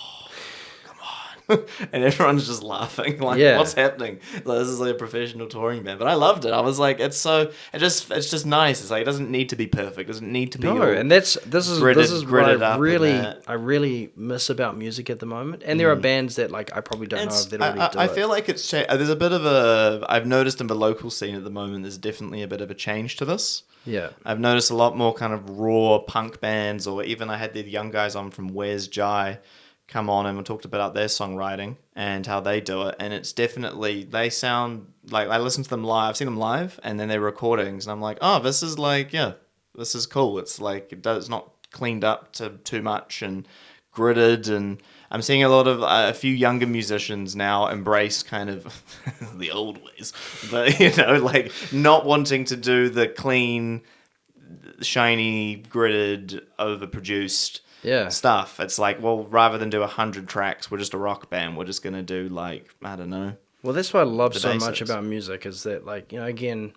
And everyone's just laughing, like, Yeah. what's happening? Like, this is like a professional touring band, but I loved it. I was like, it's just nice. It's like it doesn't need to be perfect. It doesn't need to be No, all and this is gridded what up I and really that. I really miss about music at the moment. And there are bands that like I probably don't know if they'd already do I it. feel like it's there's a bit of a. I've noticed in the local scene at the moment, there's definitely a bit of a change to this. Yeah. I've noticed a lot more kind of raw punk bands, or even I had the young guys on from Where's Jai come on and we talked about their songwriting and how they do it. And it's definitely, they sound like, I listen to them live, I've seen them live, and then their recordings, and I'm like, oh, this is like, yeah, this is cool. It's like, it's not cleaned up to too much and gridded, and I'm seeing a lot of, a few younger musicians now embrace kind of the old ways, but, you know, like not wanting to do the clean, shiny, gridded, overproduced stuff. It's like, well, rather than do 100 tracks, we're just a rock band. We're just going to do like, I don't know. Well, that's what I love The so basics. much about music is that, like, you know, again,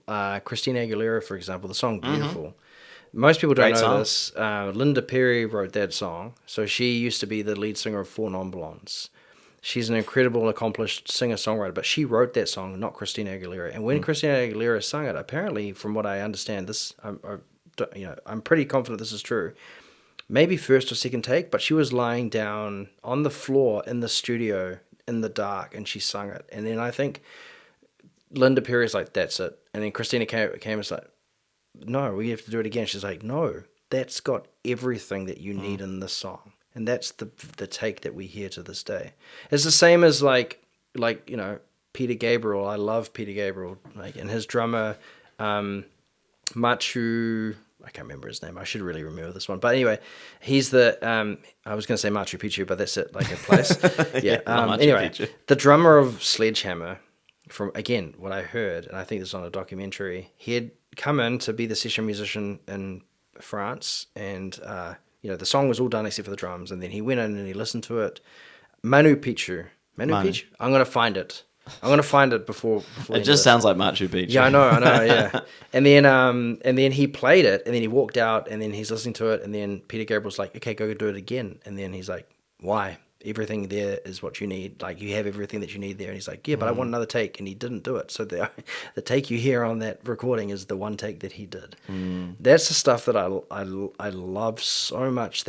Christina Aguilera, for example, the song Beautiful. Most people don't Great know song. this. Linda Perry wrote that song. So she used to be the lead singer of Four Non Blondes. She's an incredible, accomplished singer-songwriter, but she wrote that song, not Christina Aguilera. And when Christina Aguilera sung it, apparently, from what I understand, I'm pretty confident this is true. Maybe first or second take, but she was lying down on the floor in the studio in the dark, and she sung it. And then I think Linda Perry's like, that's it. And then Christina came and was like, no, we have to do it again. She's like, no, that's got everything that you need in this song. And that's the take that we hear to this day. It's the same as like you know, Peter Gabriel. I love Peter Gabriel. Like, and his drummer, Machu, I can't remember his name. I should really remember this one. But anyway, he's the, I was going to say Machu Picchu, but that's it, like a place. Yeah. Machu Anyway, Picchu. the drummer of Sledgehammer, from, again, what I heard, and I think this is on a documentary, he had come in to be the session musician in France, and, you know, the song was all done except for the drums, and then he went in and he listened to it. Manu Picchu. Picchu? I'm going to find it. before It just sounds like Machu Picchu. yeah, I know, yeah. And then he played it, and then he walked out, and then he's listening to it, and then Peter Gabriel's like, okay, go do it again. And then he's like, why? Everything there is what you need. Like, you have everything that you need there. And he's like, yeah, but I want another take. And he didn't do it. So the take you hear on that recording is the one take that he did. That's the stuff that I love so much.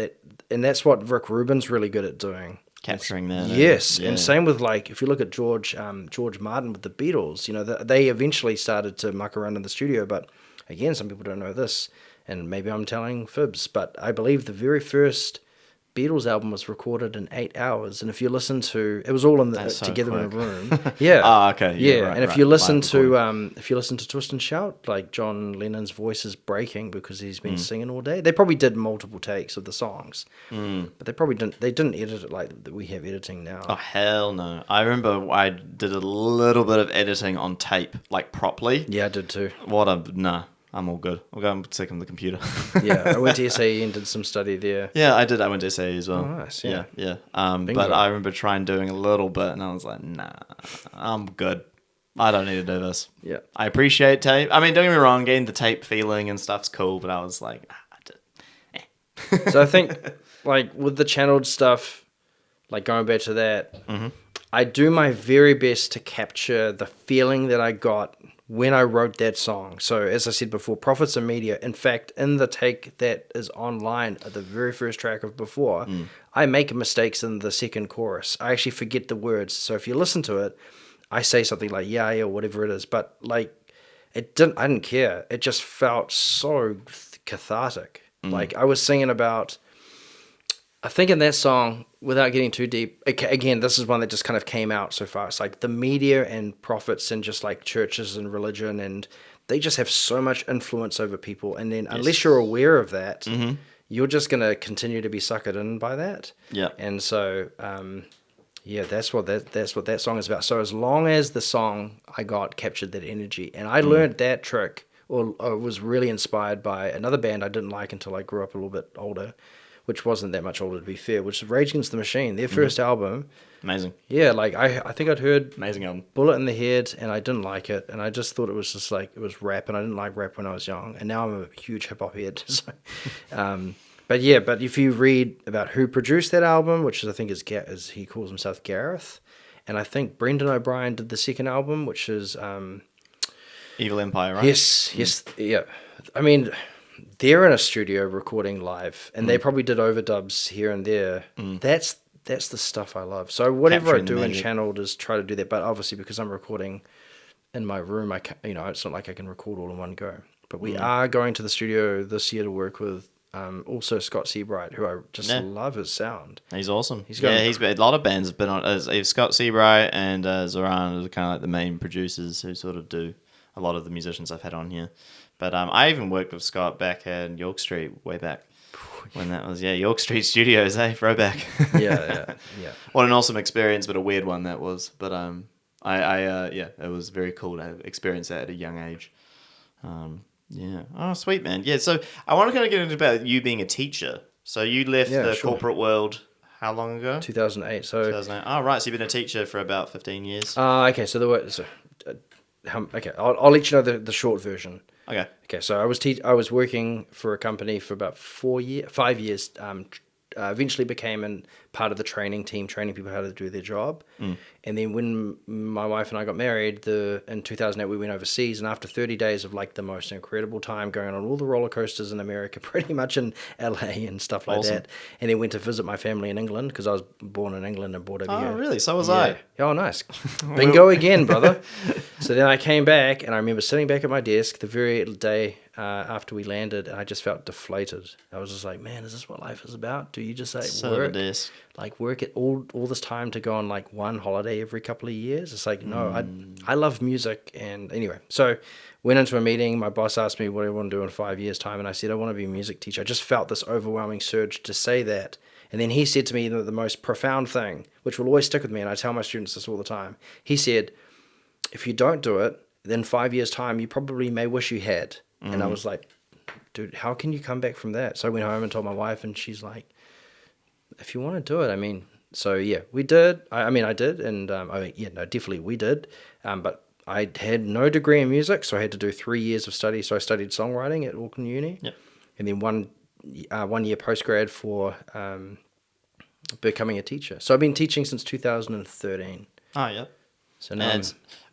And that's what Rick Rubin's really good at doing. Capturing that. Yes, Yeah. and same with, like, if you look at George Martin with the Beatles, you know, they eventually started to muck around in the studio, but again, some people don't know this, and maybe I'm telling fibs, but I believe the very first Beatles album was recorded in 8 hours, and if you listen to, it was all in That's so together in a quick. room. Yeah. Oh, okay. Yeah, Right, and if right. you listen Live recording. to Twist and Shout, like, John Lennon's voice is breaking because he's been singing all day. They probably did multiple takes of the songs, but they probably didn't. They didn't edit it like we have editing now. Oh, hell no. I remember I did a little bit of editing on tape, like properly. Yeah, I did too. Nah, I'm all good. I'll go and stick on the computer. Yeah, I went to SAE and did some study there. Yeah, I did. I went to SAE as well. Oh, nice, yeah. Yeah. Bingo. But I remember trying doing a little bit, and I was like, nah, I'm good. I don't need to do this. Yeah. I appreciate tape. I mean, don't get me wrong, getting the tape feeling and stuff's cool, but I was like, So I think, like, with the channeled stuff, like, going back to that, I do my very best to capture the feeling that I got when I wrote that song. So, as I said before, Profits and Media, in fact, in the take that is online at the very first track of Before, I make mistakes in the second chorus. I actually forget the words. So, if you listen to it, I say something like, yeah, or whatever it is. But, like, I didn't care. It just felt so cathartic. Like, I was singing about, I think in that song, without getting too deep, again, this is one that just kind of came out so far. It's like the media and prophets and just like churches and religion, and they just have so much influence over people. And then unless you're aware of that, you're just going to continue to be suckered in by that. Yeah. And so, yeah, that's what that song is about. So as long as the song I got captured that energy, and I learned that trick, or was really inspired by another band I didn't like until I grew up a little bit older, which wasn't that much older to be fair, which is Rage Against the Machine, their first album. Amazing. Yeah, like I think I'd heard Amazing album. Bullet in the Head, and I didn't like it, and I just thought it was just like, it was rap, and I didn't like rap when I was young, and now I'm a huge hip hop head. So, but if you read about who produced that album, which is, I think is he calls himself Gareth, and I think Brendan O'Brien did the second album, which is Evil Empire, right? Yes, yeah. I mean, they're in a studio recording live, and they probably did overdubs here and there. That's the stuff I love. So whatever I do in channeled is try to do that. But obviously, because I'm recording in my room, I can't, it's not like I can record all in one go. But we are going to the studio this year to work with also Scott Seabright, who I just love his sound. He's awesome. He's a lot of bands have been on. Scott Seabright and Zoran are kind of like the main producers who sort of do a lot of the musicians I've had on here. But I even worked with Scott back at York Street way back when that was, York Street Studios, throwback. Yeah. What an awesome experience, but a weird one that was. But it was very cool to experience that at a young age. Oh, sweet, man. Yeah, so I want to kind of get into about you being a teacher. So you left corporate world how long ago? 2008. So 2008. Oh, right. So you've been a teacher for about 15 years. Okay. So I'll let you know the short version. Okay. So I was working for a company for about 5 years. Eventually became part of the training team, training people how to do their job. And then when my wife and I got married, in 2008 we went overseas, and after 30 days of like the most incredible time going on all the roller coasters in America, pretty much in LA and stuff like that, and then went to visit my family in England because I was born in England and brought over here. Oh, really? So was I. Oh, nice. Bingo again, brother. So then I came back, and I remember sitting back at my desk the very day after we landed, and I just felt deflated. I was just like, man, is this what life is about? Do you just work at all this time to go on like one holiday every couple of years? It's like, no, I love music. And anyway, so went into a meeting. My boss asked me what I want to do in 5 years' time, and I said I want to be a music teacher. I just felt this overwhelming surge to say that. And then he said to me the most profound thing, which will always stick with me, and I tell my students this all the time. He said, if you don't do it, then 5 years' time, you probably may wish you had. And I was like, dude, how can you come back from that? So I went home and told my wife, and she's like, if you want to do it, I mean, so yeah, we did. I did, and definitely we did. But I had no degree in music, so I had to do 3 years of study. So I studied songwriting at Auckland Uni, and then 1 year postgrad for becoming a teacher. So I've been teaching since 2013. Oh, yeah. So now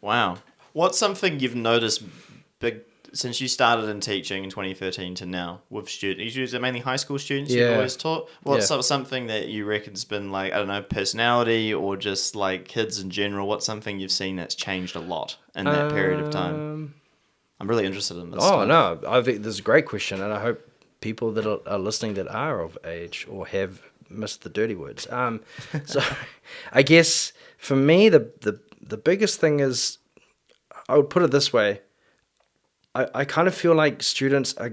wow. What's something you've noticed big since you started in teaching in 2013 to now with students? Is it mainly high school students you've always taught? What's something that you reckon's been like, I don't know, personality or just like kids in general? What's something you've seen that's changed a lot in that period of time? I'm really interested in this stuff. No, I think this is a great question, and I hope people that are listening that are of age or have missed the dirty words. So I guess for me, the biggest thing is, I would put it this way, I kind of feel like students I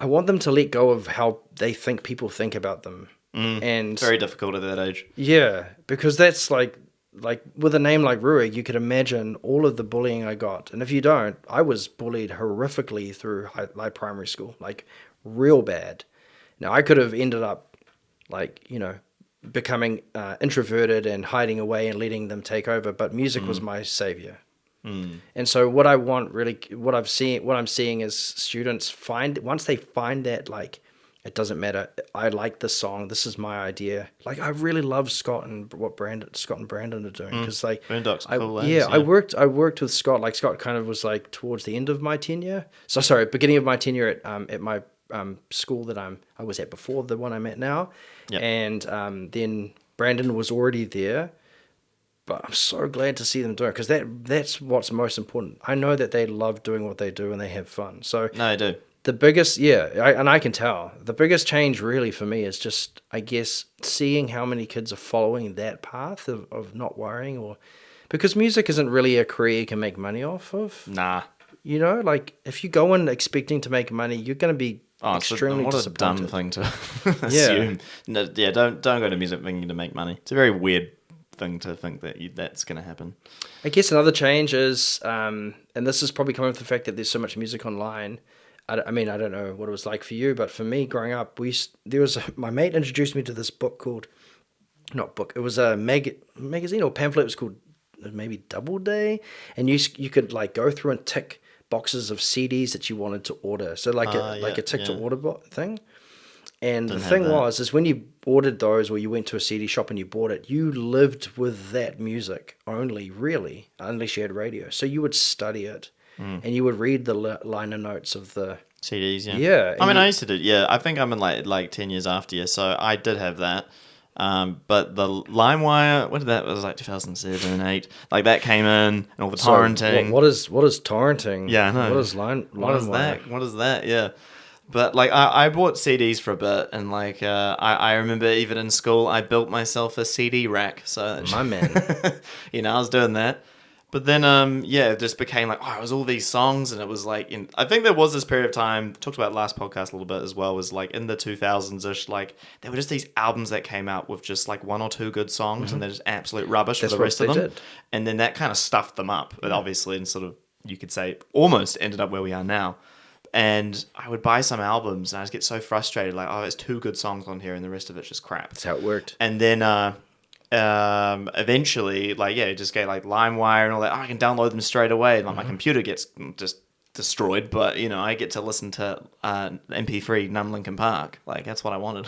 want them to let go of how they think people think about them. And very difficult at that age. Yeah, because that's like with a name like Ruegg, you could imagine all of the bullying I got. And if you don't, I was bullied horrifically through primary school, like real bad. Now, I could have ended up becoming introverted and hiding away and letting them take over, but music was my savior. And so what I'm seeing is students once they find that, like, it doesn't matter, I like this song, this is my idea. Like, I really love Scott and Brandon are doing, because like Boondocks are cool, yeah, yeah. I worked with Scott. Like, Scott kind of was like towards the end of my tenure. So sorry, beginning of my tenure at my school that I was at before the one I'm at now. Yep. And then Brandon was already there. But I'm so glad to see them doing it, because that's what's most important. I know that they love doing what they do and they have fun. So No, I do. the biggest, and I can tell, the biggest change really for me is just, I guess, seeing how many kids are following that path of not worrying, or because music isn't really a career you can make money off of. Nah. You know, like, if you go in expecting to make money, you're going to be extremely what a disappointed. dumb thing to assume. No, yeah, don't go to music thinking to make money. It's a very weird thing to think that that's going to happen. I guess another change is, and this is probably coming from the fact that there's so much music online. I mean, I don't know what it was like for you, but for me growing up, my mate introduced me to this book called, not book, it was a magazine or pamphlet. It was called maybe Doubleday, and you could like go through and tick boxes of CDs that you wanted to order. So like a tick to order thing. And the thing is when you ordered those, or you went to a CD shop and you bought it, you lived with that music only, really, unless you had radio. So you would study it, and you would read the liner notes of the CDs, yeah. Yeah. I mean, I used to do, yeah. I think I'm in like 10 years after you, so I did have that. But the LimeWire, what did that was like 2007 and 8, like that came in, and all the torrenting. So what is torrenting? Yeah, I know. What is LimeWire? What is that? Yeah. But like I bought CDs for a bit, and like I remember even in school I built myself a CD rack. So My man. I was doing that. But then it just became like, it was all these songs, and it was like I think there was this period of time, talked about last podcast a little bit as well, was like in the 2000s-ish, like there were just these albums that came out with just like one or two good songs, and they're just absolute rubbish for the rest of them. Did. And then that kind of stuffed them up, obviously, and sort of, you could say, almost ended up where we are now. And I would buy some albums, and I'd get so frustrated, like, there's two good songs on here, and the rest of it's just crap. That's how it worked. And then eventually, like, just get like LimeWire and all that. I can download them straight away, and like my computer gets just destroyed, but I get to listen to MP3 Numb Linkin Park. Like, that's what I wanted.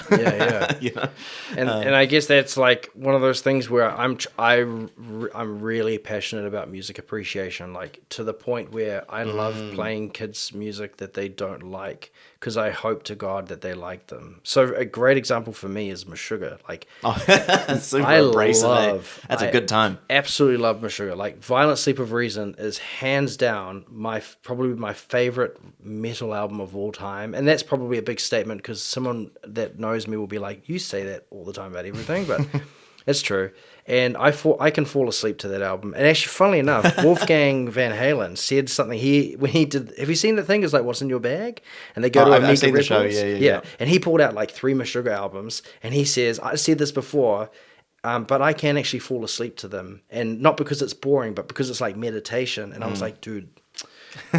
Yeah. And I guess that's like one of those things where I'm really passionate about music appreciation, like to the point where I love playing kids music that they don't like, because I hope to God that they like them. So a great example for me is Meshuggah. Like, super abrasive. That's a good time. Absolutely love Meshuggah. Like, Violent Sleep of Reason is hands down probably my favorite metal album of all time, and that's probably a big statement, because someone that knows me will be like, you say that all the time about everything, but it's true. And I can fall asleep to that album. And actually, funnily enough, Wolfgang Van Halen said something. When he did, have you seen the thing? It's like, what's in your bag? And they go to I've seen the show. Yeah. And he pulled out like 3 Meshuggah albums, and he says, I said this before, but I can actually fall asleep to them, and not because it's boring, but because it's like meditation. And I was like, dude,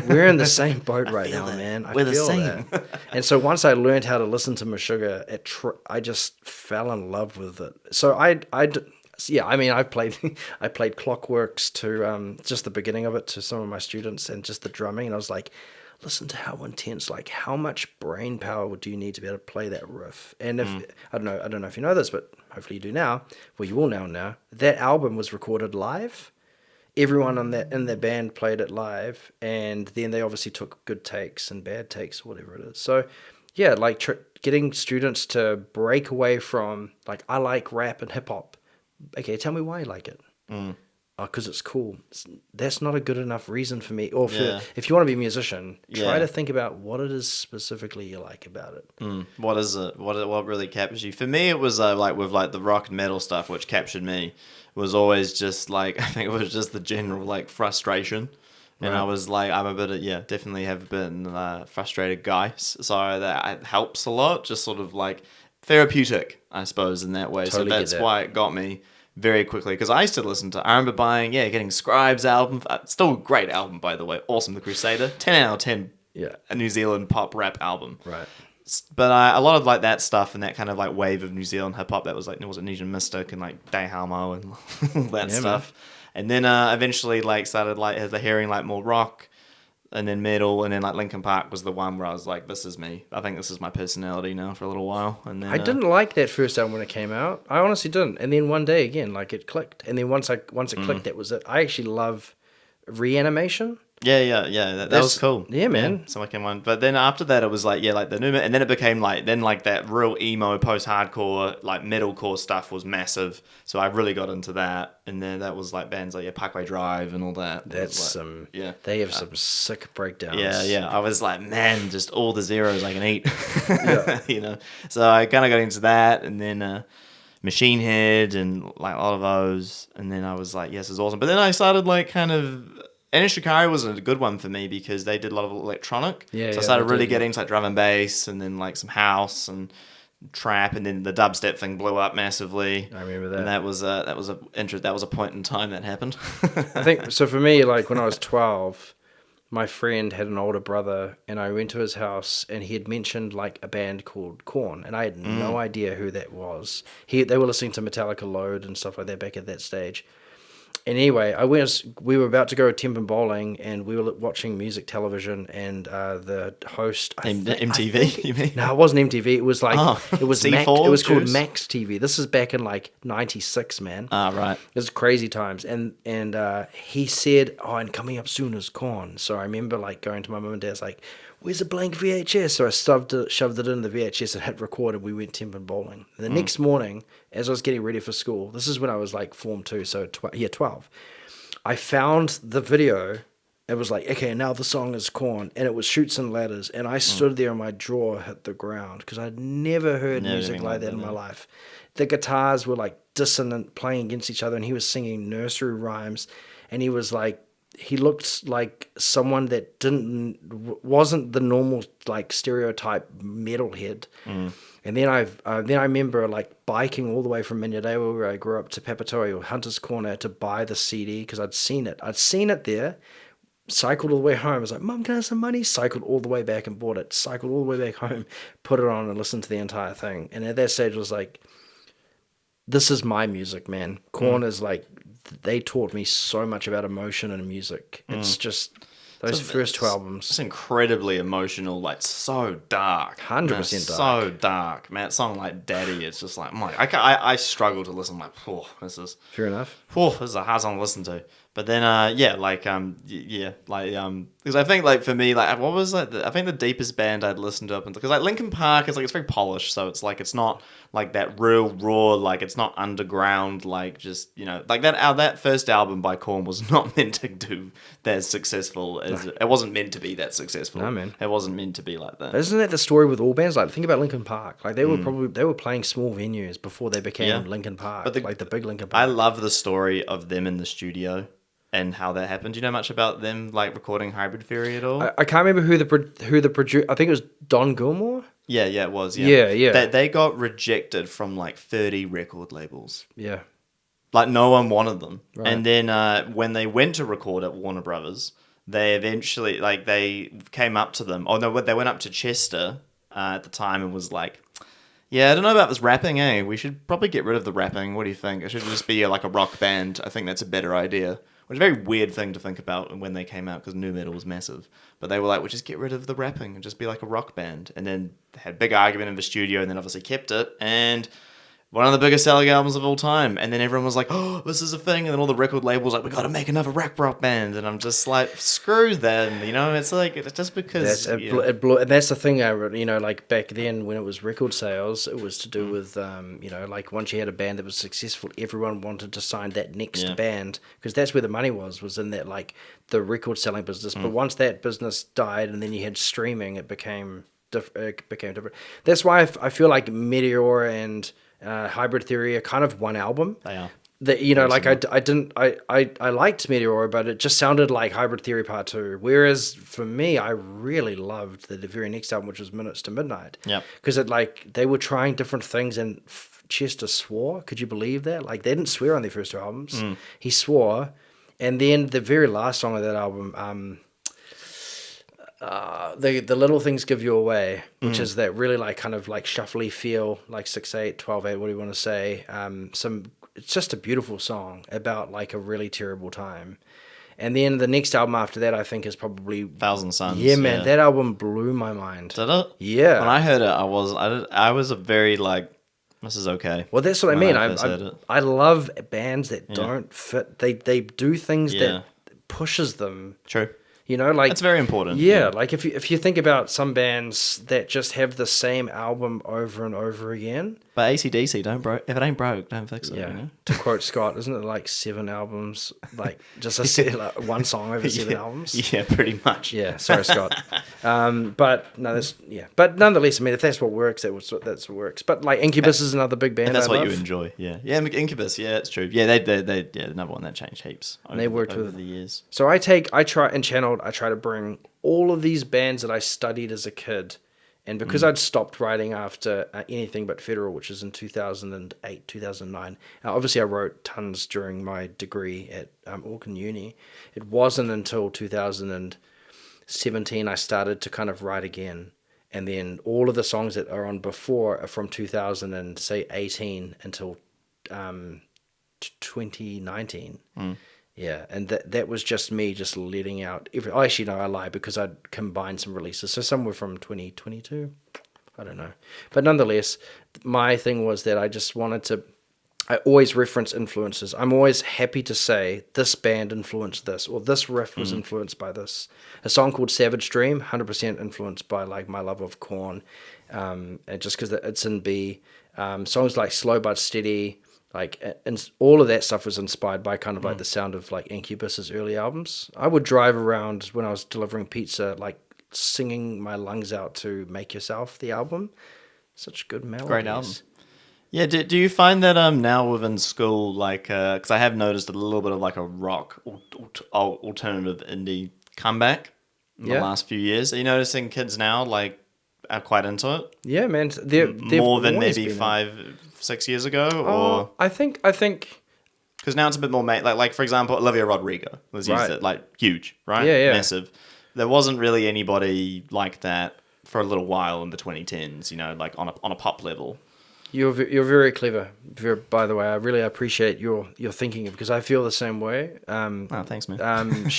we're in the same boat right now, man. I feel that. And so once I learned how to listen to Meshuggah, I just fell in love with it. So I played Clockworks to just the beginning of it to some of my students, and just the drumming, and I was like, listen to how intense, like how much brain power do you need to be able to play that riff? And if I don't know if you know this, but hopefully you do now. Well, you will now. That album was recorded live. Everyone in that band played it live, and then they obviously took good takes and bad takes, whatever it is. So, yeah, like getting students to break away from, like, I like rap and hip hop. Okay, tell me why you like it. Because it's cool. That's not a good enough reason for me. Or if you want to be a musician, try to think about what it is specifically you like about it. What is it? What really captures you? For me, it was like with like the rock and metal stuff, which captured me. Was always just like, I think it was just the general like frustration. And I was like, I'm a bit of, definitely have been a frustrated guy. So that helps a lot. Just sort of like therapeutic, I suppose, in that way. Totally, so that's why it got me very quickly. Because I used to listen to, I remember getting Scribe's album. Still a great album, by the way. Awesome, The Crusader. 10 out of 10. Yeah. A New Zealand pop rap album. Right. But a lot of like that stuff and that kind of like wave of New Zealand hip hop that was like, there was Nesian Mystic and like Day Halmo and all that stuff. And then eventually like started like hearing like more rock and then metal, and then like Linkin Park was the one where I was like, this is me. I think this is my personality now for a little while. And then I didn't like that first album when it came out. I honestly didn't. And then one day again, like it clicked. And then once it clicked, that was it. I actually love Reanimation. That was cool. Yeah, man. Yeah, so I came on. But then after that, it was like, like the new, and then it became like, that real emo, post-hardcore, like metalcore stuff was massive. So I really got into that. And then that was like bands like Parkway Drive and all that. That's like, they have some sick breakdowns. Yeah. I was like, man, just all the zeros I can eat. Yeah. So I kind of got into that, and then Machine Head and like a lot of those. And then I was like, yes, it's awesome. But then I started like kind of. And Shikari was a good one for me because they did a lot of electronic. So I started really getting into like drum and bass, and then like some house and trap, and then the dubstep thing blew up massively. I remember that. And that was a point in time that happened. I think so. For me, like when I was 12, my friend had an older brother, and I went to his house, and he had mentioned like a band called Korn, and I had no idea who that was. They were listening to Metallica Load and stuff like that back at that stage. And anyway, we were about to go to Tempin Bowling, and we were watching music television, and the host... MTV, you mean? No, it wasn't MTV. It was like... It was C4 it was called Juice? Max TV. This is back in like 96, man. Right. It was crazy times. And he said, and coming up soon is Korn. So I remember like going to my mum and dad's like, where's a blank VHS? So I shoved it in the VHS and hit record, and we went Tempin Bowling. And the next morning, as I was getting ready for school, this is when I was like Form 2, so 12, I found the video. It was like, okay, now the song is Korn, and it was Chutes and Ladders, and I stood there and my jaw hit the ground because I'd never heard music like that in my life. The guitars were like dissonant, playing against each other, and he was singing nursery rhymes, and he was like, he looked like someone that wasn't the normal like stereotype metalhead. And then I remember like biking all the way from Minyadewa, where I grew up, to Papatoetoe or Hunter's Corner to buy the CD because I'd seen it there. Cycled all the way home. I was like, Mum, can I have some money? Cycled all the way back and bought it. Cycled all the way back home, put it on and listened to the entire thing. And at that stage, I was like, this is my music, man. Korn is like, they taught me so much about emotion and music. It's just those first two albums. It's incredibly emotional, like so dark. 100% dark. So dark, man. That song like Daddy, it's just like, I struggle to listen. Like, this is fair enough. This is a hard song to listen to. But then, because I think like for me, like what was like I think the deepest band I'd listened to because like Linkin Park is like it's very polished, so it's like it's not like that real raw, like it's not underground, like just like that first album by Korn was not meant to do that successful as it wasn't meant to be that successful. No, man, it wasn't meant to be like that. Isn't that the story with all bands? Like think about Linkin Park, like they were playing small venues before they became Linkin Park, but like the big Linkin Park. I love the story of them in the studio. And how that happened. Do you know much about them, like recording Hybrid Theory at all? I can't remember who the producer. I think it was Don Gilmore. Yeah, it was. Yeah. They got rejected from like 30 record labels. Yeah, like no one wanted them. Right. And then when they went to record at Warner Brothers, they eventually they came up to them. Oh no, they went up to Chester at the time and was like, yeah, I don't know about this rapping, eh? We should probably get rid of the rapping. What do you think? It should just be like a rock band. I think that's a better idea. Which is a very weird thing to think about when they came out because nu metal was massive. But they were like, we'll just get rid of the rapping and just be like a rock band. And then they had a big argument in the studio and then obviously kept it. And one of the biggest selling albums of all time. And then everyone was like, oh, this is a thing. And then all the record labels like, we got to make another rock band. And I'm just like, screw them. It's like, it's just because... And that's the thing, like back then when it was record sales, it was to do with, like once you had a band that was successful, everyone wanted to sign that next band. Because that's where the money was in that, like, the record selling business. But once that business died and then you had streaming, it became different. That's why I feel like Meteor and... Hybrid Theory are kind of one album. They are. I liked Meteor, but it just sounded like Hybrid Theory Part 2. Whereas for me, I really loved the very next album, which was Minutes to Midnight. Yeah. Because they were trying different things, and Chester swore. Could you believe that? Like they didn't swear on their first two albums. He swore, and then the very last song of that album, the Little Things Give You Away, which is that really like kind of like shuffly feel, like 6/8, 12/8, what do you want to say? Some it's just a beautiful song about like a really terrible time. And then the next album after that, I think, is probably Thousand Suns. Yeah, man, that album blew my mind. Did it? Yeah. When I heard it, I was a very like, this is okay. Well, that's what I when mean. first heard it. I love bands that don't fit. They do things that pushes them. True. You know, like That's very important. Yeah, like if you think about some bands that just have the same album over and over again. But AC/DC, if it ain't broke, don't fix it. Yeah. You know? To quote Scott, isn't it like 7 albums? Like just like one song over 7 albums? Yeah, pretty much. Yeah, sorry, Scott. But no, But nonetheless, I mean, if that's what works, that's what works. But like Incubus is another big band. And that's I what love. you enjoy. Yeah, Incubus. Yeah, it's true. Yeah, they another one that changed heaps. And they worked over with the years. So I try to bring all of these bands that I studied as a kid, and because I'd stopped writing after Anything But Federal, which is in 2008, 2009. Obviously, I wrote tons during my degree at Auckland Uni. It wasn't until 2017 I started to kind of write again. And then all of the songs that are on before are from 2018 until 2019. Yeah, and that was just me just letting out. Actually, no, I lie because I'd combined some releases. So some were from 2022. I don't know. But nonetheless, my thing was that I just wanted to... I always reference influences. I'm always happy to say this band influenced this, or this riff was influenced by this. A song called Savage Dream, 100% influenced by like my love of Korn, and just because it's in B. Songs like Slow But Steady... and all of that stuff was inspired by kind of like the sound of like Incubus's early albums. I would drive around when I was delivering pizza, like singing my lungs out to Make Yourself, the album. Such good melodies. Great album. Yeah, do you find that now within school, like, because I have noticed a little bit of like a rock alternative indie comeback in the last few years. Are you noticing kids now like are quite into it? Yeah, man. They've more than always maybe been 5-6 years ago, or I think because now it's a bit more like for example, Olivia Rodrigo was used it like huge, right? Yeah. Massive. There wasn't really anybody like that for a little while in the 2010s, you know, like on a pop level. You're very clever. By the way, I really appreciate your thinking because I feel the same way. Thanks, man.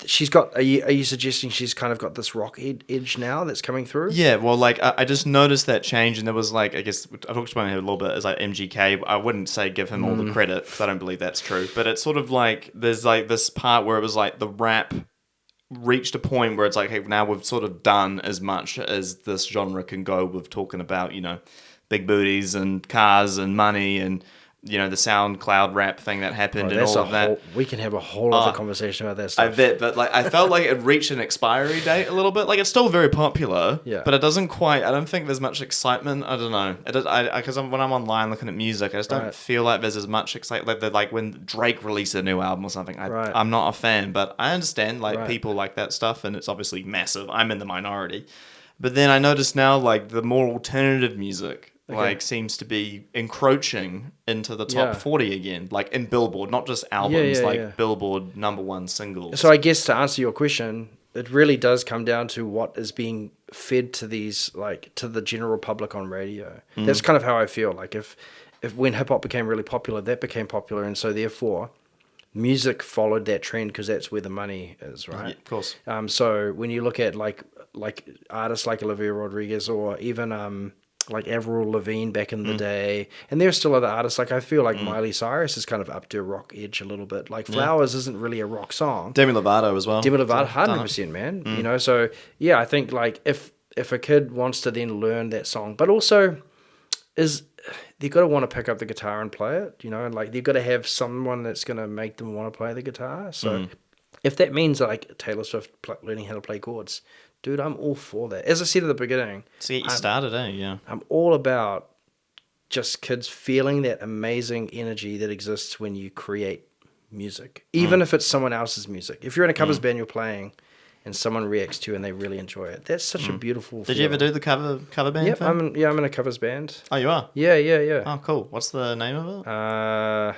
She's got. Are you suggesting she's kind of got this rock edge now that's coming through? Yeah, well, like I just noticed that change, and there was like I guess I talked about it a little bit as like MGK. I wouldn't say give him all the credit because I don't believe that's true, but it's sort of like there's like this part where it was like the rap reached a point where it's like, hey, now we've sort of done as much as this genre can go with talking about, you know, big booties and cars and money and, you know, the SoundCloud rap thing that happened and all of that. We can have a whole other conversation about that stuff. I bet, but like I felt like it reached an expiry date a little bit. Like it's still very popular, but it doesn't quite. I don't think there's much excitement. I don't know. Because when I'm online looking at music, I just don't feel like there's as much excitement. Like when Drake released a new album or something, I'm not a fan, but I understand like people like that stuff, and it's obviously massive. I'm in the minority, but then I notice now like the more alternative music. Like seems to be encroaching into the top 40 again, like in Billboard, not just albums, Billboard #1 singles. So I guess to answer your question, it really does come down to what is being fed to these, like to the general public on radio. That's kind of how I feel. Like if when hip hop became really popular, that became popular, and so therefore, music followed that trend because that's where the money is, right? Yeah, of course. So when you look at like artists like Olivia Rodrigo or even like Avril Lavigne back in the day, and there's still other artists. Like I feel like Miley Cyrus is kind of up to a rock edge a little bit. Like Flowers isn't really a rock song. Demi Lovato as well. Demi Lovato, 100%, man. You know, so yeah, I think like if a kid wants to then learn that song, but also they've got to want to pick up the guitar and play it. You know, and like they've got to have someone that's going to make them want to play the guitar. So if that means like Taylor Swift learning how to play chords. Dude, I'm all for that. As I said at the beginning... So get you started, eh? Yeah. I'm all about just kids feeling that amazing energy that exists when you create music. Even if it's someone else's music. If you're in a covers band you're playing and someone reacts to you and they really enjoy it, that's such a beautiful Did you ever do the cover band Yep, thing? I'm in a covers band. Oh, you are? Yeah. Oh, cool. What's the name of it?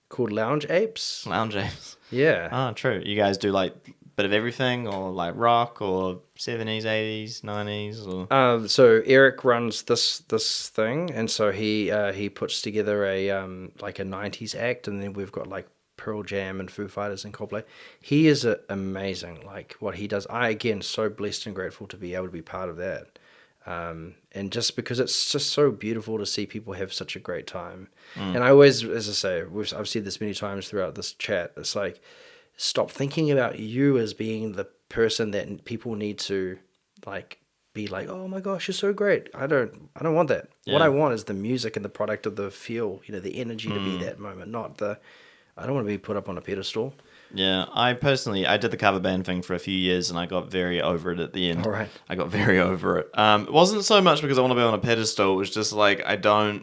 Called Lounge Apes. Lounge Apes. Yeah. Oh, true. You guys do like bit of everything, or like rock, or 70s, 80s, 90s, or So Eric runs this thing, and so he puts together a like a 90s act, and then we've got like Pearl Jam and Foo Fighters and Coldplay. He is amazing, like what he does. I again so blessed and grateful to be able to be part of that. And just because it's just so beautiful to see people have such a great time. And I always, as I say, I've said this many times throughout this chat, it's like, stop thinking about you as being the person that people need to like be like, oh my gosh, you're so great. I don't want that. What I want is the music and the product of the feel, the energy to be that moment, not I don't want to be put up on a pedestal. Yeah, I did the cover band thing for a few years, and I got very over it at the end. All right. I got very over it. It wasn't so much because I want to be on a pedestal. It was just like,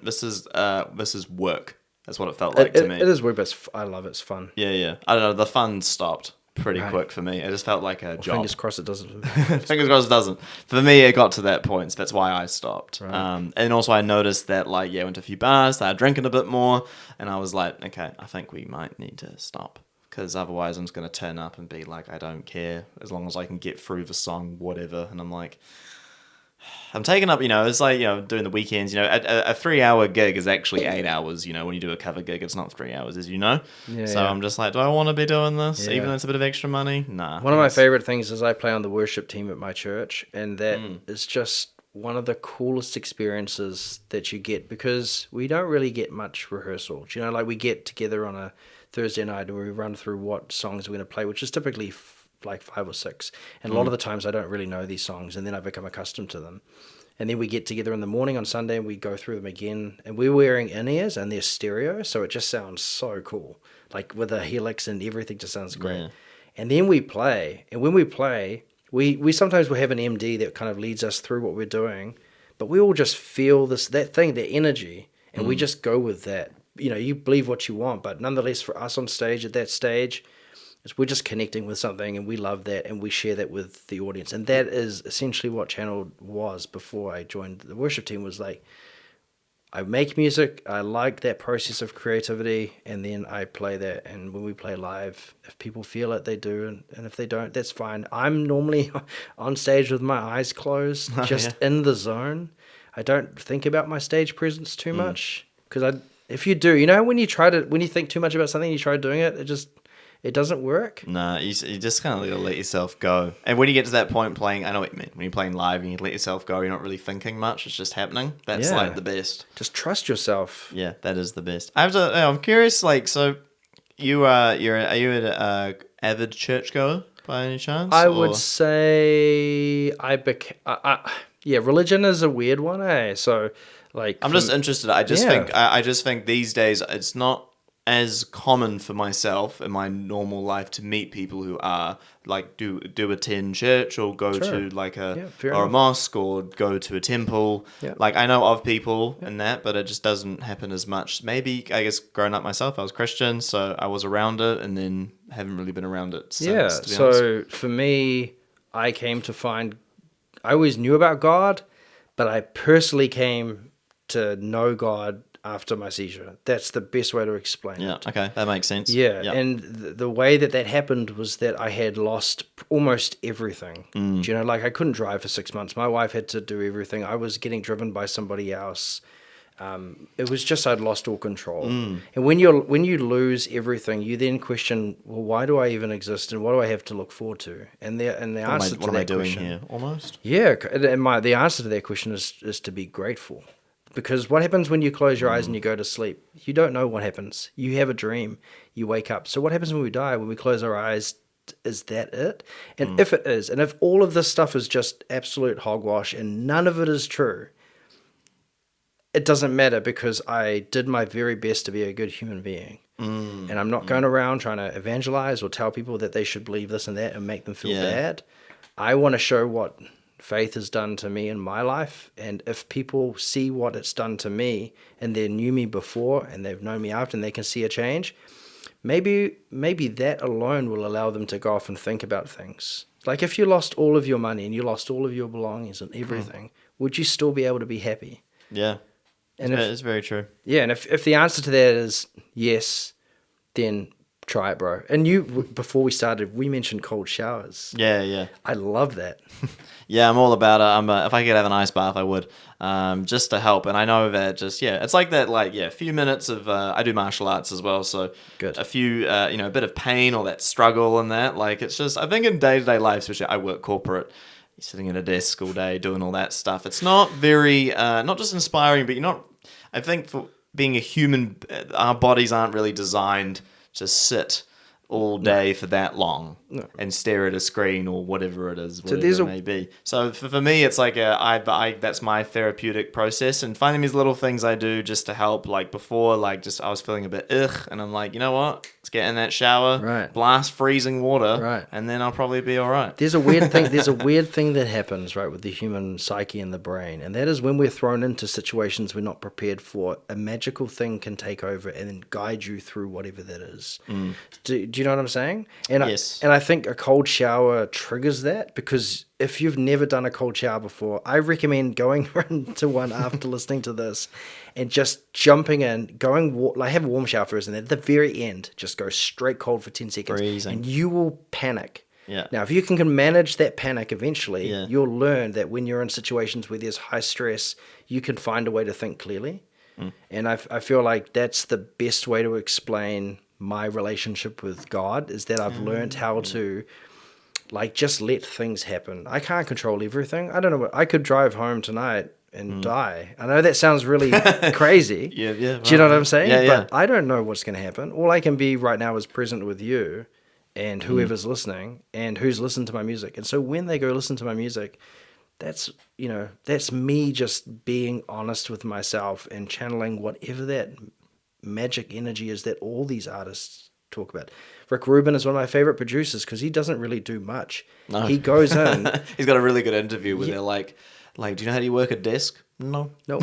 this is work. That's what it felt like to me. It is work, but I love it. It's fun. Yeah. I don't know, the fun stopped pretty quick for me. It just felt like a job. Fingers crossed it doesn't. Fingers crossed it doesn't. For me, it got to that point, so that's why I stopped. Right. And also I noticed that, like, went to a few bars, started drinking a bit more, and I was like, okay, I think we might need to stop. Because otherwise I'm just going to turn up and be like, I don't care, as long as I can get through the song, whatever. And I'm like, I'm taking up, it's like, doing the weekends, a 3-hour gig is actually 8 hours, when you do a cover gig, it's not 3 hours, as you know. Yeah, so I'm just like, do I want to be doing this, even though it's a bit of extra money? Nah. One of my favorite things is I play on the worship team at my church, and that is just one of the coolest experiences that you get, because we don't really get much rehearsal. Like we get together on a Thursday night and we run through what songs we're going to play, which is typically like 5 or 6. And a lot of the times I don't really know these songs, and then I become accustomed to them. And then we get together in the morning on Sunday and we go through them again. And we're wearing in-ears and they're stereo, so it just sounds so cool. Like with a helix and everything just sounds great. Yeah. And then we play. And when we play, we sometimes will have an MD that kind of leads us through what we're doing. But we all just feel that energy, and we just go with that. You believe what you want, but nonetheless for us on stage at that stage, we're just connecting with something, and we love that, and we share that with the audience. And that is essentially what Channel was before I joined the worship team. Was like, I make music, I like that process of creativity, and then I play that. And when we play live, if people feel it, they do, and if they don't, that's fine. I'm normally on stage with my eyes closed, just in the zone. I don't think about my stage presence too much, because if you do, when you think too much about something, you try doing it, it doesn't work. Nah, you just kind of gotta let yourself go. And when you get to that point playing, I know what you mean. When you're playing live and you let yourself go, you're not really thinking much. It's just happening. That's like the best. Just trust yourself. Yeah, that is the best. I'm curious. Like, so are you an avid churchgoer by any chance? I would say religion is a weird one, eh? So, like, I'm just interested. I just think these days it's not as common for myself in my normal life to meet people who are like do attend church or go to like a mosque or go to a temple. Yeah. Like I know of people in that, but it just doesn't happen as much. Maybe I guess growing up myself, I was Christian, so I was around it, and then haven't really been around it since. Yeah. So for me, I came to find I always knew about God, but I personally came to know God after my seizure. That's the best way to explain it. Yeah, okay, that makes sense. Yeah, yep. And the way that happened was that I had lost almost everything. Like I couldn't drive for 6 months. My wife had to do everything. I was getting driven by somebody else. It was just I'd lost all control. And when you lose everything, you then question, well, why do I even exist, and what do I have to look forward to? And the answer to that question, what am I doing here? Almost. Yeah, and the answer to that question is to be grateful. Because what happens when you close your eyes and you go to sleep? You don't know what happens. You have a dream. You wake up. So what happens when we die? When we close our eyes, is that it? And if it is, and if all of this stuff is just absolute hogwash and none of it is true, it doesn't matter, because I did my very best to be a good human being. And I'm not going around trying to evangelize or tell people that they should believe this and that and make them feel bad. I want to show what faith has done to me in my life, and if people see what it's done to me, and they knew me before and they've known me after, and they can see a change, maybe that alone will allow them to go off and think about things. Like if you lost all of your money and you lost all of your belongings and everything, would you still be able to be happy? Yeah, and it's very true. Yeah, and if the answer to that is yes, then Try it, bro. And you, before we started, we mentioned cold showers. Yeah. I love that. Yeah, I'm all about it. If I could have an ice bath, I would, just to help. And I know that it's like that, a few minutes of. I do martial arts as well, so Good. a few, a bit of pain or that struggle and that. Like it's just, I think in day-to-day life, especially I work corporate, you're sitting at a desk all day doing all that stuff. It's not very, not just inspiring, but you're not. I think for being a human, our bodies aren't really designed to sit all day for that long and stare at a screen or whatever it is, whatever it may be. So for me, it's like that's my therapeutic process, and finding these little things I do just to help. Like before, I was feeling a bit and I'm like, you know what? Let's get in that shower, Right. blast freezing water, Right. and then I'll probably be all right. There's a weird thing. There's a weird thing that happens, right, with the human psyche and the brain, and that is when we're thrown into situations we're not prepared for. A magical thing can take over and then guide you through whatever that is. Do you know what I'm saying? And Yes. I think a cold shower triggers that, because if you've never done a cold shower before, I recommend going into one after listening to this and just jumping in, have a warm shower first, and then at the very end, just go straight cold for 10 seconds. Freezing. And you will panic. Yeah. Now, if you can manage that panic eventually, Yeah. you'll learn that when you're in situations where there's high stress, you can find a way to think clearly. And I feel like that's the best way to explain my relationship with God, is that I've learned how to just let things happen. I can't control everything. I don't know I could drive home tonight and die. I know that sounds really crazy. Yeah. Do you know what I'm saying? Yeah. But I don't know what's going to happen. All I can be right now is present with you and whoever's listening and who's listened to my music. And so when they go listen to my music, that's me just being honest with myself and channeling whatever that magic energy is that all these artists talk about. Rick Rubin is one of my favorite producers because he doesn't really do much. No. He goes in. He's got a really good interview where they're like, do you know how do you work a desk? No. No,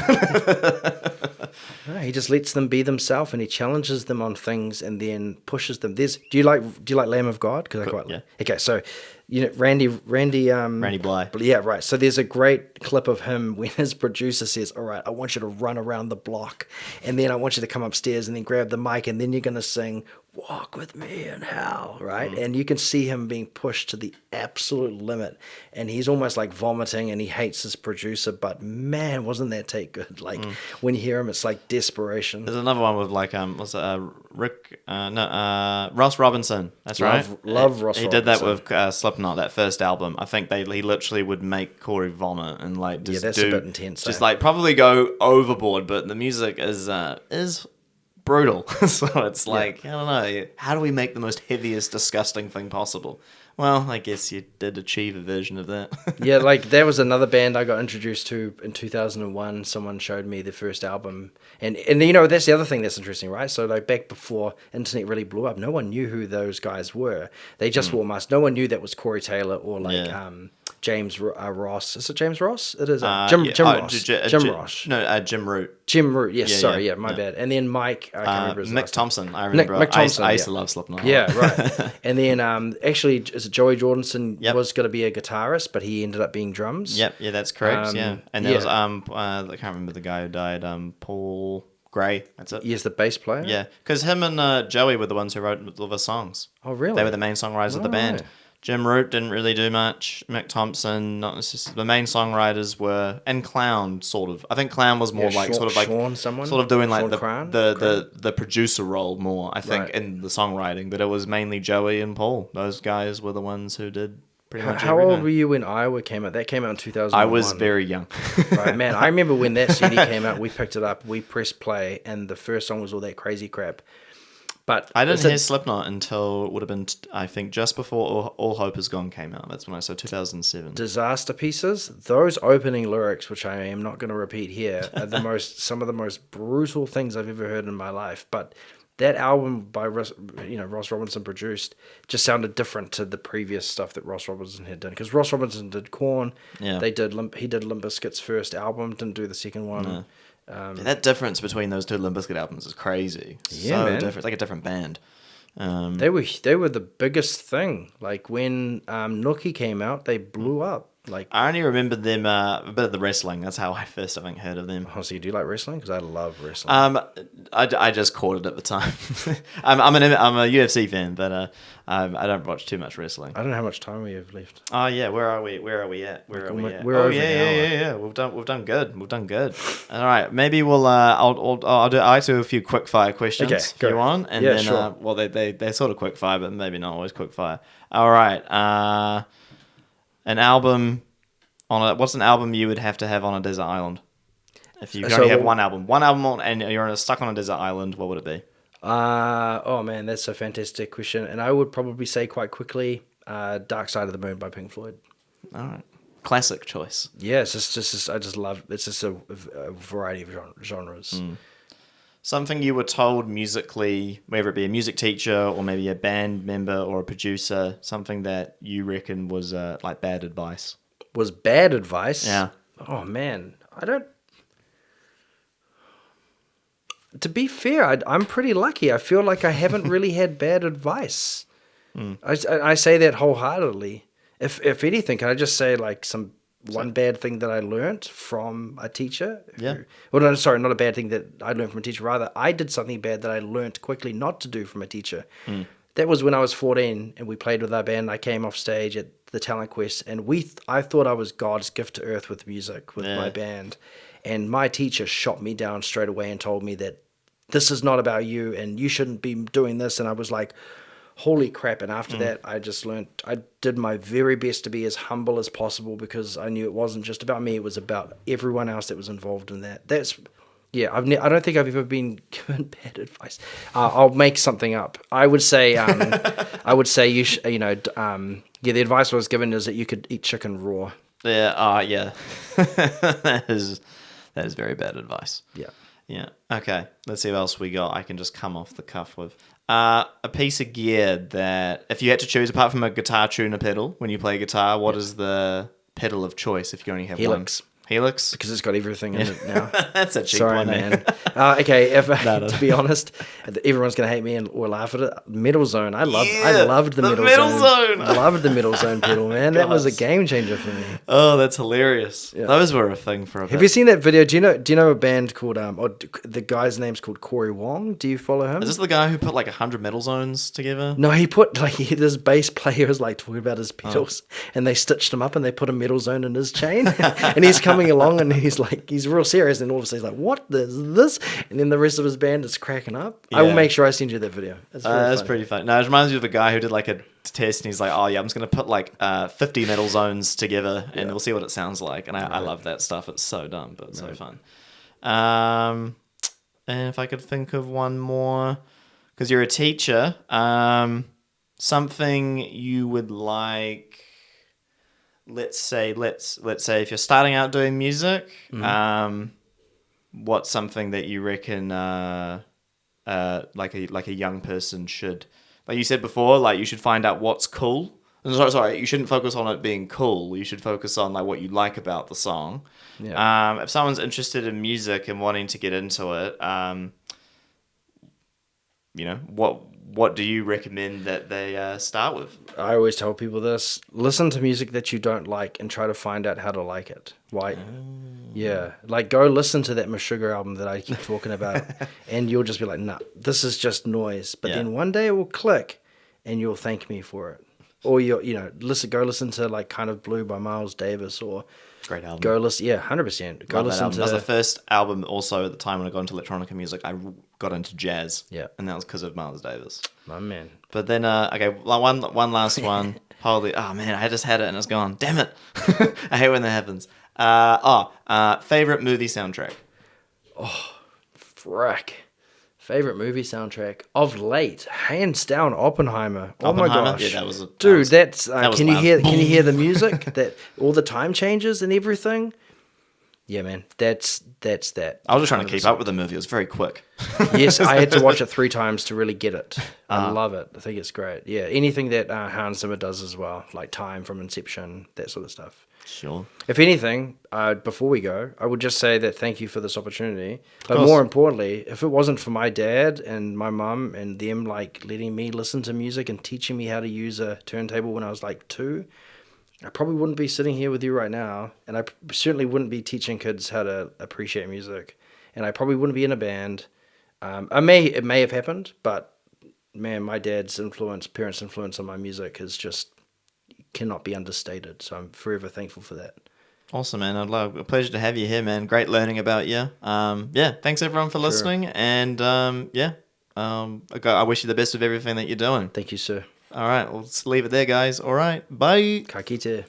he just lets them be themselves, and he challenges them on things and then pushes them. Do you like Lamb of God? Because I quite like. Okay, so Randy Bly. Yeah, right. So there's a great clip of him when his producer says, "All right, I want you to run around the block, and then I want you to come upstairs and then grab the mic, and then you're gonna sing Walk with Me in Hell," right? And you can see him being pushed to the absolute limit, and he's almost like vomiting, and he hates his producer. But man, wasn't that take good? Like when you hear him, it's like desperation. There's another one with Ross Robinson. That's right. Love Ross. He did that with Slipknot, that first album. I think he literally would make Corey vomit and just that's a bit intense. Just probably go overboard. But the music is brutal. So it's I don't know. How do we make the most heaviest, disgusting thing possible? Well, I guess you did achieve a version of that. Yeah, there was another band I got introduced to in 2001. Someone showed me their first album. And that's the other thing that's interesting, right? So back before internet really blew up, no one knew who those guys were. They just wore masks. No one knew that was Corey Taylor or James Ross. Is it James Ross? It is. Jim Ross. Jim Ross. No, Jim Root. Jim Root. Yes, my bad. And then Mike. I can't remember his Mick last name. Thompson. I remember. Mick Thompson. I used to love Slipknot. Yeah, right. And then actually, is it Joey Jordison was going to be a guitarist, but he ended up being drums. Yep. Yeah, that's correct. And there was I can't remember the guy who died. Paul Gray. That's it. He's the bass player. Yeah, because him and Joey were the ones who wrote all the songs. Oh, really? They were the main songwriters of the band. Right. Jim Root didn't really do much. Mick Thompson, not necessarily. The main songwriters were, and Clown, sort of. I think Clown was more Sean, sort of doing Sean the producer role more. I think Right. in the songwriting, but it was mainly Joey and Paul. Those guys were the ones who did pretty much. How old were you when Iowa came out? That came out in 2001. I was very young. Right, man. I remember when that CD came out. We picked it up. We pressed play, and the first song was all that crazy crap. But I didn't hear Slipknot until it would have been, I think, just before All Hope Is Gone came out. That's when I saw 2007. Disaster Pieces, those opening lyrics, which I am not going to repeat here, are some of the most brutal things I've ever heard in my life. But that album by Ross Robinson produced just sounded different to the previous stuff that Ross Robinson had done. Because Ross Robinson did Korn. Yeah. He did Limp Bizkit's first album, didn't do the second one. No. That difference between those two Limp Bizkit albums is crazy. Yeah, man. Different. It's like a different band. They were the biggest thing. Like when Nookie came out, they blew up. Like, I only remember them a bit of the wrestling. That's how I first, I think, heard of them. honestly, do you like wrestling? Because I love wrestling. I just caught it at the time. I'm a UFC fan, but I don't watch too much wrestling. I don't know how much time we have left. Oh yeah, where are we at? Where are we at? We're Oh over yeah, an hour. yeah. We've done good. We've done good. All right, maybe we'll I'll do a few quickfire questions Okay, if go. you want, and Yeah, then sure. well they're sort of quickfire, but maybe not always quickfire. All right, an album what's an album you would have to have on a desert island? If you could only have one album and you're stuck on a desert island, what would it be? Oh man, that's a fantastic question, and I would probably say quite quickly, "Dark Side of the Moon" by Pink Floyd. All right, classic choice. Yeah, it's just I just love. It's just a variety of genres. Something you were told musically, whether it be a music teacher or maybe a band member or a producer, something that you reckon was like bad advice. Was bad advice? Yeah. Oh man, I don't. To be fair, I'm pretty lucky. I feel like I haven't really had bad advice. I say that wholeheartedly. If anything, can I just say like one bad thing that I learnt from a teacher? Yeah. Well, no, sorry, not a bad thing that I learned from a teacher. Rather, I did something bad that I learnt quickly not to do from a teacher. That was when I was 14 and we played with our band. I came off stage at the Talent Quest and I thought I was God's gift to earth with music, with my band. And my teacher shot me down straight away and told me that this is not about you and you shouldn't be doing this. And I was like, holy crap. And after that, I just learned, I did my very best to be as humble as possible because I knew it wasn't just about me. It was about everyone else that was involved in that. Yeah, I don't think I've ever been given bad advice. I'll make something up. I would say, the advice I was given is that you could eat chicken raw. Yeah, yeah. That is very bad advice. Yeah. Yeah. Okay. Let's see what else we got. I can just come off the cuff with a piece of gear that, if you had to choose, apart from a guitar tuner pedal, when you play guitar, what is the pedal of choice if you only have Helix. one? Helix? Because it's got everything in it now. That's a cheap Sorry, one, man. Okay, to be honest, everyone's gonna hate me or laugh at it. Middle Zone, I loved the Middle Zone. I loved the Middle Zone pedal, man. That was a game changer for me. Oh, that's hilarious. Yeah. Those were a thing for a bit. Have you seen that video? Do you know a band called the guy's name's called Corey Wong? Do you follow him? Is this the guy who put like 100 metal zones together? No, he put this bass player was like talking about his pedals, and they stitched him up and they put a metal zone in his chain, and he's coming along and he's real serious, and all of a sudden he's like, "What is this?" And then the rest of his band is cracking up. Yeah. I will make sure I send you that video. That's pretty fun. No, it reminds me of a guy who did like a test, and he's like, "Oh yeah, I'm just gonna put like 50 metal zones together, and we'll see what it sounds like." And I love that stuff. It's so dumb, but so fun. And if I could think of one more, because you're a teacher, something you would like. Let's say if you're starting out doing music, what's something that you reckon like a young person should, like you said before, like you should find out what's cool. Sorry, you shouldn't focus on it being cool. You should focus on like what you like about the song. Yeah. If someone's interested in music and wanting to get into it, what do you recommend that they start with? I always tell people this: listen to music that you don't like and try to find out how to like it. Why? Yeah, like go listen to that Meshuggah album that I keep talking about, and you'll just be like, "Nah, this is just noise." But then one day it will click, and you'll thank me for it. Or go listen to like Kind of Blue by Miles Davis, or great album. Go listen, 100%. Go listen to. That was the first album. Also, at the time when I got into electronica music, I got into jazz. Yeah, and that was because of Miles Davis. My man. But then, one last one. Holy, oh man, I just had it and it's gone. Damn it! I hate when that happens. Favorite movie soundtrack. Oh, frack. Favorite movie soundtrack of late, hands down, Oppenheimer. Oh my gosh, yeah, that was can you hear the music? That all the time changes and everything. Yeah, man, that's that. I was just trying to keep up with the movie. It was very quick. Yes, I had to watch it 3 times to really get it. I love it. I think it's great. Yeah, anything that Hans Zimmer does as well, like Time from Inception, that sort of stuff. Sure. If anything, before we go, I would just say that thank you for this opportunity. But more importantly, if it wasn't for my dad and my mum and them like letting me listen to music and teaching me how to use a turntable when I was like 2, I probably wouldn't be sitting here with you right now, and I certainly wouldn't be teaching kids how to appreciate music, and I probably wouldn't be in a band. It may have happened, but man, my dad's influence, parents' influence on my music is just cannot be understated. So I'm forever thankful for that. Awesome, man. I'd love a pleasure to have you here, man. Great learning about you. Yeah, thanks everyone for listening, and I wish you the best with everything that you're doing. Thank you, sir. All right, we'll just leave it there, guys. All right, bye. Ka kite.